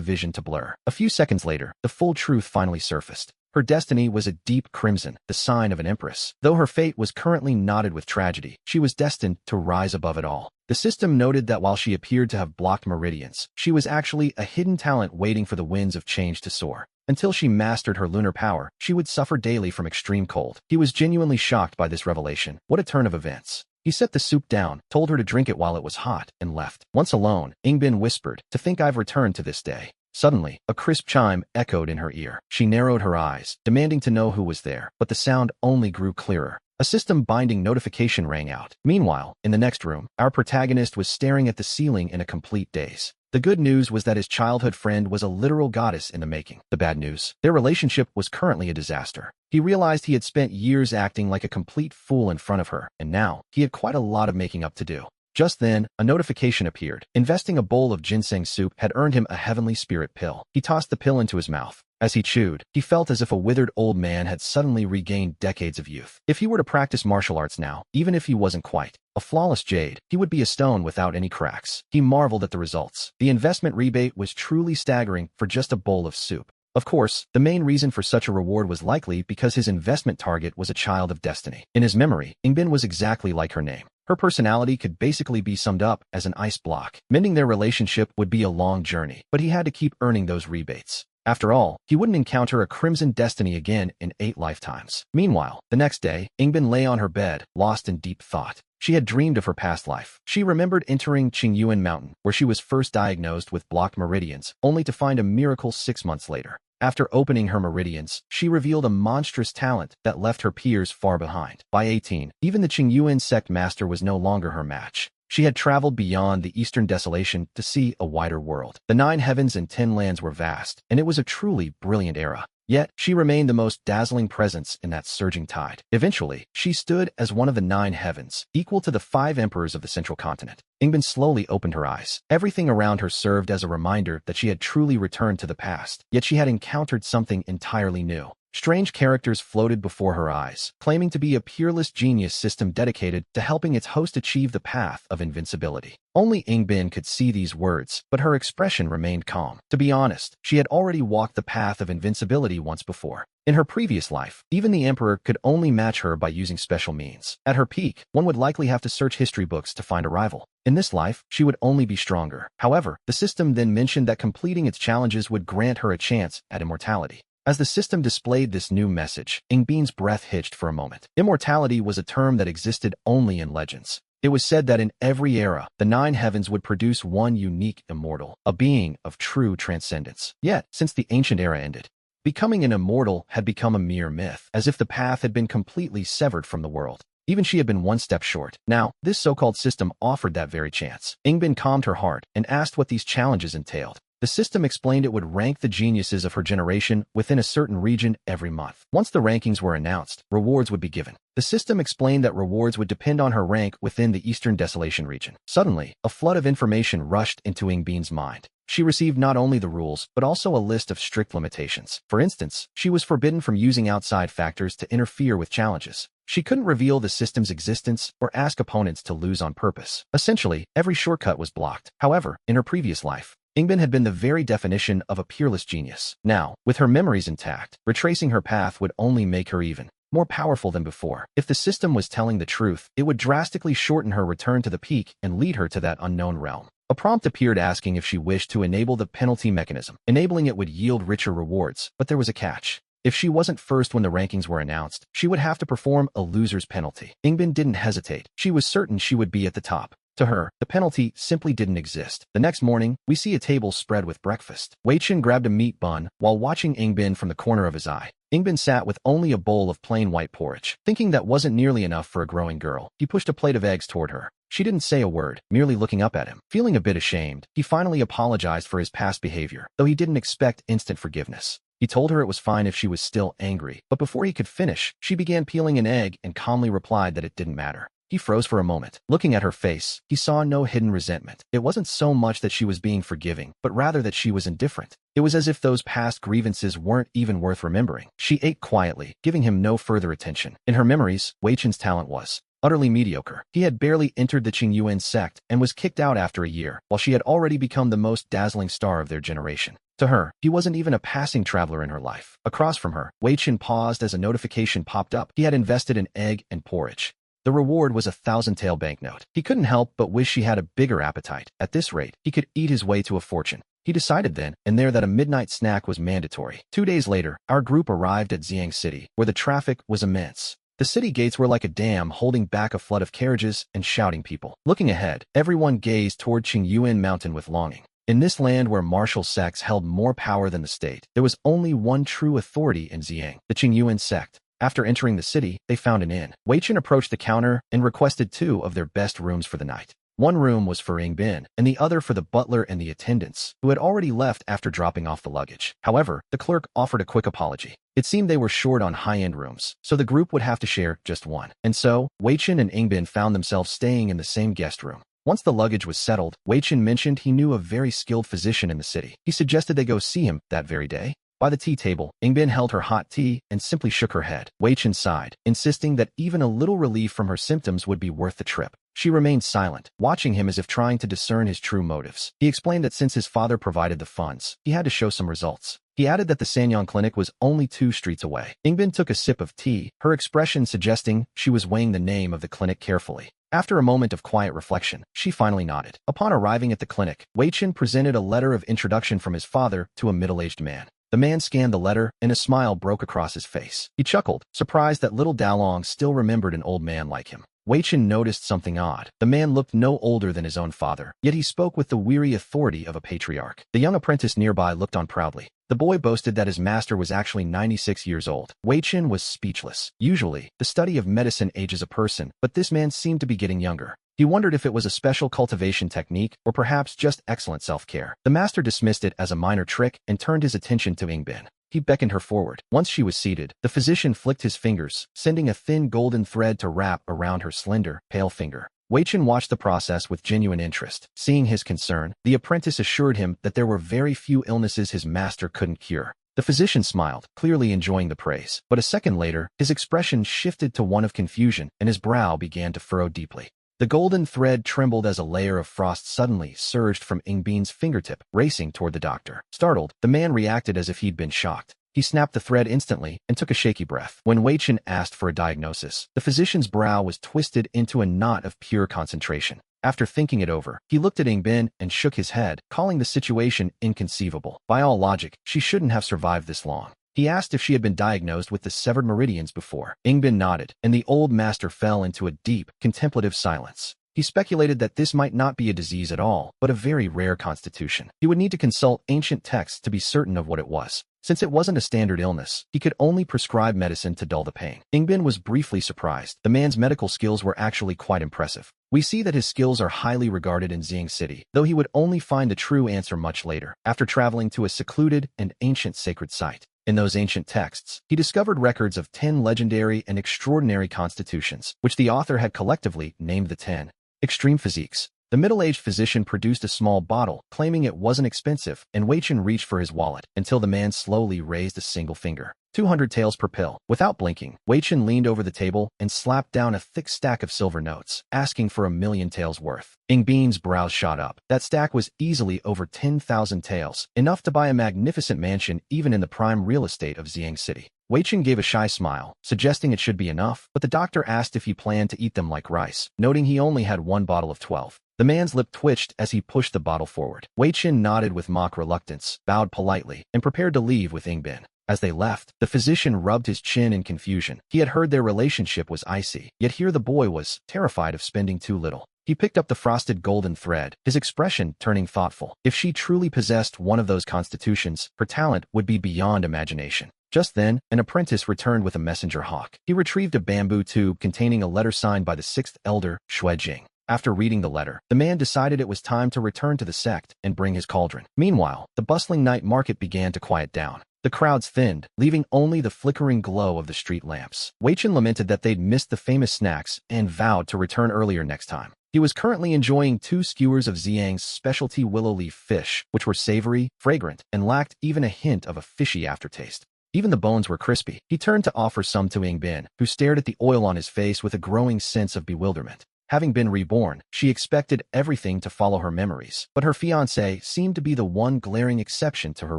vision to blur. A few seconds later, the full truth finally surfaced. Her destiny was a deep crimson, the sign of an empress. Though her fate was currently knotted with tragedy, she was destined to rise above it all. The system noted that while she appeared to have blocked meridians, she was actually a hidden talent waiting for the winds of change to soar. Until she mastered her lunar power, she would suffer daily from extreme cold. He was genuinely shocked by this revelation. What a turn of events. He set the soup down, told her to drink it while it was hot, and left. Once alone, Ingbin whispered, "To think I've returned to this day." Suddenly, a crisp chime echoed in her ear. She narrowed her eyes, demanding to know who was there, but the sound only grew clearer. A system-binding notification rang out. Meanwhile, in the next room, our protagonist was staring at the ceiling in a complete daze. The good news was that his childhood friend was a literal goddess in the making. The bad news, their relationship was currently a disaster. He realized he had spent years acting like a complete fool in front of her, and now, he had quite a lot of making up to do. Just then, a notification appeared. Investing a bowl of ginseng soup had earned him a heavenly spirit pill. He tossed the pill into his mouth. As he chewed, he felt as if a withered old man had suddenly regained decades of youth. If he were to practice martial arts now, even if he wasn't quite a flawless jade, he would be a stone without any cracks. He marveled at the results. The investment rebate was truly staggering for just a bowl of soup. Of course, the main reason for such a reward was likely because his investment target was a child of destiny. In his memory, Ingbin was exactly like her name. Her personality could basically be summed up as an ice block. Mending their relationship would be a long journey, but he had to keep earning those rebates. After all, he wouldn't encounter a crimson destiny again in 8 lifetimes. Meanwhile, the next day, Ingbin lay on her bed, lost in deep thought. She had dreamed of her past life. She remembered entering Qingyuan Mountain, where she was first diagnosed with blocked meridians, only to find a miracle 6 months later. After opening her meridians, she revealed a monstrous talent that left her peers far behind. By 18, even the Qingyuan sect master was no longer her match. She had traveled beyond the eastern desolation to see a wider world. The 9 heavens and 10 lands were vast, and it was a truly brilliant era. Yet, she remained the most dazzling presence in that surging tide. Eventually, she stood as one of the 9 heavens, equal to the 5 emperors of the central continent. Ingbin slowly opened her eyes. Everything around her served as a reminder that she had truly returned to the past, yet she had encountered something entirely new. Strange characters floated before her eyes, claiming to be a peerless genius system dedicated to helping its host achieve the path of invincibility. Only Ingbin could see these words, but her expression remained calm. To be honest, she had already walked the path of invincibility once before. In her previous life, even the Emperor could only match her by using special means. At her peak, one would likely have to search history books to find a rival. In this life, she would only be stronger. However, the system then mentioned that completing its challenges would grant her a chance at immortality. As the system displayed this new message, Ingbin's breath hitched for a moment. Immortality was a term that existed only in legends. It was said that in every era, the 9 heavens would produce one unique immortal, a being of true transcendence. Yet, since the ancient era ended, becoming an immortal had become a mere myth, as if the path had been completely severed from the world. Even she had been one step short. Now, this so-called system offered that very chance. Ingbin calmed her heart and asked what these challenges entailed. The system explained it would rank the geniuses of her generation within a certain region every month. Once the rankings were announced, rewards would be given. The system explained that rewards would depend on her rank within the Eastern Desolation region. Suddenly, a flood of information rushed into Yingbin's mind. She received not only the rules, but also a list of strict limitations. For instance, she was forbidden from using outside factors to interfere with challenges. She couldn't reveal the system's existence or ask opponents to lose on purpose. Essentially, every shortcut was blocked. However, in her previous life, Yingbin had been the very definition of a peerless genius. Now, with her memories intact, retracing her path would only make her even more powerful than before. If the system was telling the truth, it would drastically shorten her return to the peak and lead her to that unknown realm. A prompt appeared asking if she wished to enable the penalty mechanism. Enabling it would yield richer rewards, but there was a catch. If she wasn't first when the rankings were announced, she would have to perform a loser's penalty. Yingbin didn't hesitate. She was certain she would be at the top. To her, the penalty simply didn't exist. The next morning, we see a table spread with breakfast. Wei Chen grabbed a meat bun while watching Yingbin from the corner of his eye. Yingbin sat with only a bowl of plain white porridge. Thinking that wasn't nearly enough for a growing girl, he pushed a plate of eggs toward her. She didn't say a word, merely looking up at him. Feeling a bit ashamed, he finally apologized for his past behavior, though he didn't expect instant forgiveness. He told her it was fine if she was still angry, but before he could finish, she began peeling an egg and calmly replied that it didn't matter. He froze for a moment. Looking at her face, he saw no hidden resentment. It wasn't so much that she was being forgiving, but rather that she was indifferent. It was as if those past grievances weren't even worth remembering. She ate quietly, giving him no further attention. In her memories, Wei Chen's talent was utterly mediocre. He had barely entered the Qingyuan sect and was kicked out after a year, while she had already become the most dazzling star of their generation. To her, he wasn't even a passing traveler in her life. Across from her, Wei Chen paused as a notification popped up. He had invested in egg and porridge. The reward was a 1,000-tael banknote. He couldn't help but wish she had a bigger appetite. At this rate, he could eat his way to a fortune. He decided then and there that a midnight snack was mandatory. 2 days later, our group arrived at Xiang City, where the traffic was immense. The city gates were like a dam holding back a flood of carriages and shouting people. Looking ahead, everyone gazed toward Qingyuan Mountain with longing. In this land where martial sects held more power than the state, there was only one true authority in Xiang, the Qingyuan sect. After entering the city, they found an inn. Wei Chen approached the counter and requested 2 of their best rooms for the night. One room was for Yingbin, and the other for the butler and the attendants, who had already left after dropping off the luggage. However, the clerk offered a quick apology. It seemed they were short on high-end rooms, so the group would have to share just one. And so, Wei Chen and Yingbin found themselves staying in the same guest room. Once the luggage was settled, Wei Chen mentioned he knew a very skilled physician in the city. He suggested they go see him that very day. By the tea table, Yingbin held her hot tea and simply shook her head. Wei Chen sighed, insisting that even a little relief from her symptoms would be worth the trip. She remained silent, watching him as if trying to discern his true motives. He explained that since his father provided the funds, he had to show some results. He added that the Sanyang clinic was only 2 streets away. Yingbin took a sip of tea, her expression suggesting she was weighing the name of the clinic carefully. After a moment of quiet reflection, she finally nodded. Upon arriving at the clinic, Wei Chen presented a letter of introduction from his father to a middle-aged man. The man scanned the letter, and a smile broke across his face. He chuckled, surprised that little Dalong still remembered an old man like him. Wei Chen noticed something odd. The man looked no older than his own father, yet he spoke with the weary authority of a patriarch. The young apprentice nearby looked on proudly. The boy boasted that his master was actually 96 years old. Wei Chen was speechless. Usually, the study of medicine ages a person, but this man seemed to be getting younger. He wondered if it was a special cultivation technique or perhaps just excellent self-care. The master dismissed it as a minor trick and turned his attention to Yingbin. He beckoned her forward. Once she was seated, the physician flicked his fingers, sending a thin golden thread to wrap around her slender, pale finger. Wei Chen watched the process with genuine interest. Seeing his concern, the apprentice assured him that there were very few illnesses his master couldn't cure. The physician smiled, clearly enjoying the praise. But a second later, his expression shifted to one of confusion, and his brow began to furrow deeply. The golden thread trembled as a layer of frost suddenly surged from Yingbin's fingertip, racing toward the doctor. Startled, the man reacted as if he'd been shocked. He snapped the thread instantly and took a shaky breath. When Wei Chen asked for a diagnosis, the physician's brow was twisted into a knot of pure concentration. After thinking it over, he looked at Yingbin and shook his head, calling the situation inconceivable. By all logic, she shouldn't have survived this long. He asked if she had been diagnosed with the severed meridians before. Yingbin nodded, and the old master fell into a deep, contemplative silence. He speculated that this might not be a disease at all, but a very rare constitution. He would need to consult ancient texts to be certain of what it was. Since it wasn't a standard illness, he could only prescribe medicine to dull the pain. Ingbin was briefly surprised. The man's medical skills were actually quite impressive. We see that his skills are highly regarded in Xiang City, though he would only find the true answer much later, after traveling to a secluded and ancient sacred site. In those ancient texts, he discovered records of 10 legendary and extraordinary constitutions, which the author had collectively named the 10 extreme physiques. The middle-aged physician produced a small bottle, claiming it wasn't expensive, and Wei Chen reached for his wallet, until the man slowly raised a single finger. 200 taels per pill. Without blinking, Wei Chen leaned over the table and slapped down a thick stack of silver notes, asking for 1,000,000 taels worth. Ingbin's brows shot up. That stack was easily over 10,000 taels, enough to buy a magnificent mansion even in the prime real estate of Xiang City. Wei Chen gave a shy smile, suggesting it should be enough, but the doctor asked if he planned to eat them like rice, noting he only had one bottle of 12. The man's lip twitched as he pushed the bottle forward. Wei Chen nodded with mock reluctance, bowed politely, and prepared to leave with Ingbin. As they left, the physician rubbed his chin in confusion. He had heard their relationship was icy, yet here the boy was terrified of spending too little. He picked up the frosted golden thread, his expression turning thoughtful. If she truly possessed one of those constitutions, her talent would be beyond imagination. Just then, an apprentice returned with a messenger hawk. He retrieved a bamboo tube containing a letter signed by the sixth elder, Shui Jing. After reading the letter, the man decided it was time to return to the sect and bring his cauldron. Meanwhile, the bustling night market began to quiet down. The crowds thinned, leaving only the flickering glow of the street lamps. Wei Chen lamented that they'd missed the famous snacks and vowed to return earlier next time. He was currently enjoying 2 skewers of Xiang's specialty willow leaf fish, which were savory, fragrant, and lacked even a hint of a fishy aftertaste. Even the bones were crispy. He turned to offer some to Ingbin, who stared at the oil on his face with a growing sense of bewilderment. Having been reborn, she expected everything to follow her memories, but her fiancé seemed to be the one glaring exception to her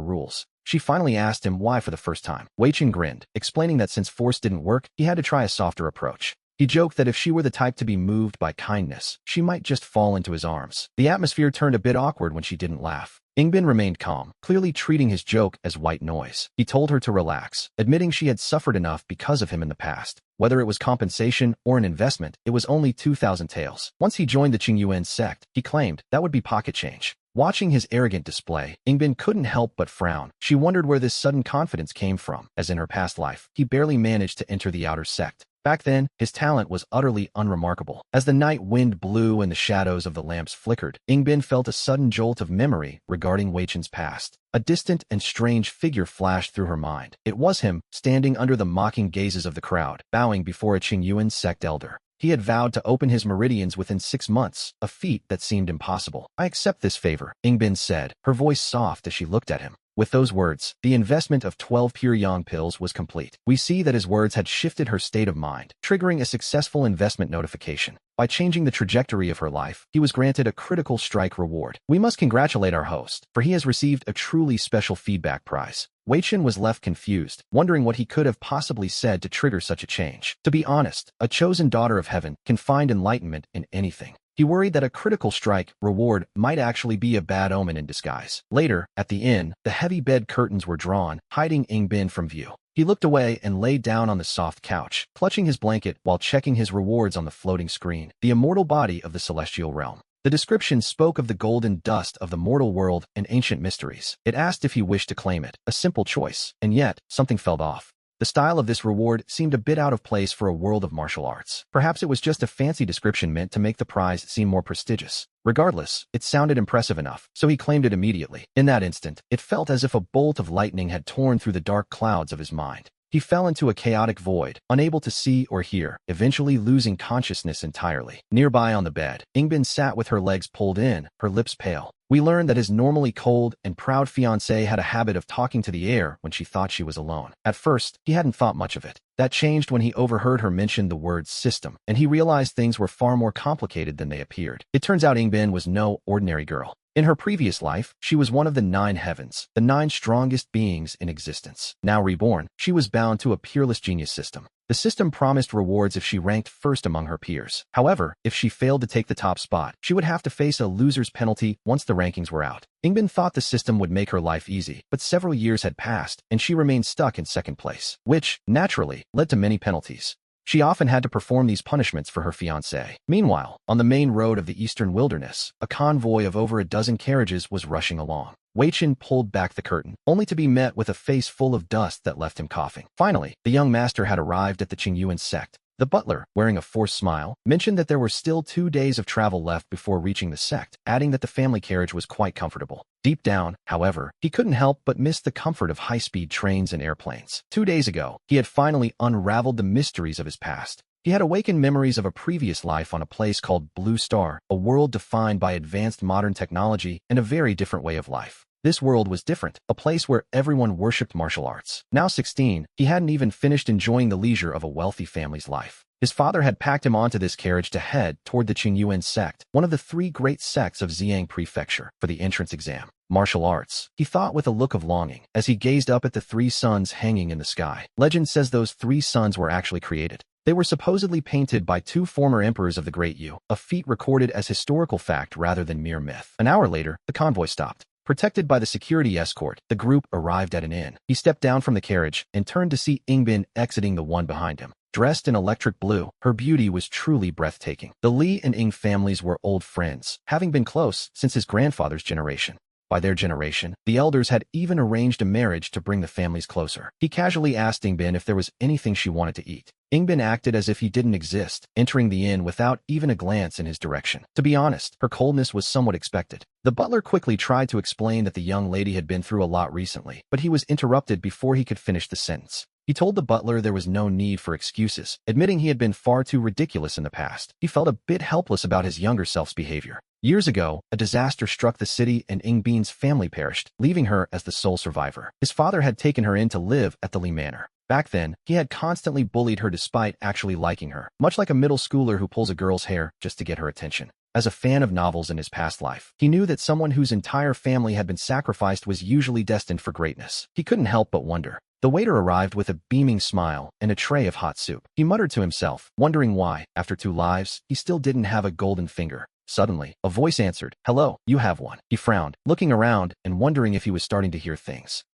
rules. She finally asked him why for the first time. Wei Chen grinned, explaining that since force didn't work, he had to try a softer approach. He joked that if she were the type to be moved by kindness, she might just fall into his arms. The atmosphere turned a bit awkward when she didn't laugh. Ingbin remained calm, clearly treating his joke as white noise. He told her to relax, admitting she had suffered enough because of him in the past. Whether it was compensation or an investment, it was only 2,000 taels. Once he joined the Qingyuan sect, he claimed that would be pocket change. Watching his arrogant display, Ingbin couldn't help but frown. She wondered where this sudden confidence came from, as in her past life, he barely managed to enter the outer sect. Back then, his talent was utterly unremarkable. As the night wind blew and the shadows of the lamps flickered, Ingbin felt a sudden jolt of memory regarding Wei Chen's past. A distant and strange figure flashed through her mind. It was him, standing under the mocking gazes of the crowd, bowing before a Qingyuan sect elder. He had vowed to open his meridians within 6 months, a feat that seemed impossible. "I accept this favor," Ingbin said, her voice soft as she looked at him. With those words, the investment of 12 pure yang pills was complete. We see that his words had shifted her state of mind, triggering a successful investment notification. By changing the trajectory of her life, he was granted a critical strike reward. We must congratulate our host, for he has received a truly special feedback prize. Wei Chen was left confused, wondering what he could have possibly said to trigger such a change. To be honest, a chosen daughter of heaven can find enlightenment in anything. He worried that a critical strike reward might actually be a bad omen in disguise. Later, at the inn, the heavy bed curtains were drawn, hiding Ingbin from view. He looked away and lay down on the soft couch, clutching his blanket while checking his rewards on the floating screen. The immortal body of the celestial realm. The description spoke of the golden dust of the mortal world and ancient mysteries. It asked if he wished to claim it, a simple choice, and yet, something felt off. The style of this reward seemed a bit out of place for a world of martial arts. Perhaps it was just a fancy description meant to make the prize seem more prestigious. Regardless, it sounded impressive enough, so he claimed it immediately. In that instant, it felt as if a bolt of lightning had torn through the dark clouds of his mind. He fell into a chaotic void, unable to see or hear, eventually losing consciousness entirely. Nearby on the bed, Ingbin sat with her legs pulled in, her lips pale. We learned that his normally cold and proud fiancée had a habit of talking to the air when she thought she was alone. At first, he hadn't thought much of it. That changed when he overheard her mention the word system, and he realized things were far more complicated than they appeared. It turns out Ingbin was no ordinary girl. In her previous life, she was one of the 9 heavens, the 9 strongest beings in existence. Now reborn, she was bound to a peerless genius system. The system promised rewards if she ranked first among her peers. However, if she failed to take the top spot, she would have to face a loser's penalty once the rankings were out. Ingbin thought the system would make her life easy, but several years had passed, and she remained stuck in second place, which, naturally, led to many penalties. She often had to perform these punishments for her fiancé. Meanwhile, on the main road of the eastern wilderness, a convoy of over a dozen carriages was rushing along. Wei Chen pulled back the curtain, only to be met with a face full of dust that left him coughing. Finally, the young master had arrived at the Qingyuan sect. The butler, wearing a forced smile, mentioned that there were still 2 days of travel left before reaching the sect, adding that the family carriage was quite comfortable. Deep down, however, he couldn't help but miss the comfort of high-speed trains and airplanes. 2 days ago, he had finally unraveled the mysteries of his past. He had awakened memories of a previous life on a place called Blue Star, a world defined by advanced modern technology and a very different way of life. This world was different, a place where everyone worshipped martial arts. Now 16, he hadn't even finished enjoying the leisure of a wealthy family's life. His father had packed him onto this carriage to head toward the Qingyuan sect, one of the 3 great sects of Xiang Prefecture, for the entrance exam. Martial arts, he thought with a look of longing, as he gazed up at the 3 suns hanging in the sky. Legend says those 3 suns were actually created. They were supposedly painted by 2 former emperors of the Great Yu, a feat recorded as historical fact rather than mere myth. An hour later, the convoy stopped. Protected by the security escort, the group arrived at an inn. He stepped down from the carriage and turned to see Yingbin exiting the one behind him. Dressed in electric blue, her beauty was truly breathtaking. The Li and Ying families were old friends, having been close since his grandfather's generation. By their generation, the elders had even arranged a marriage to bring the families closer. He casually asked Yingbin if there was anything she wanted to eat. Yingbin acted as if he didn't exist, entering the inn without even a glance in his direction. To be honest, her coldness was somewhat expected. The butler quickly tried to explain that the young lady had been through a lot recently, but he was interrupted before he could finish the sentence. He told the butler there was no need for excuses, admitting he had been far too ridiculous in the past. He felt a bit helpless about his younger self's behavior. Years ago, a disaster struck the city and Yingbin's family perished, leaving her as the sole survivor. His father had taken her in to live at the Li Manor. Back then, he had constantly bullied her despite actually liking her, much like a middle schooler who pulls a girl's hair just to get her attention. As a fan of novels in his past life, he knew that someone whose entire family had been sacrificed was usually destined for greatness. He couldn't help but wonder. The waiter arrived with a beaming smile and a tray of hot soup. He muttered to himself, wondering why, after 2 lives, he still didn't have a golden finger. Suddenly, a voice answered, "Hello, you have one." He frowned, looking around and wondering if he was starting to hear things.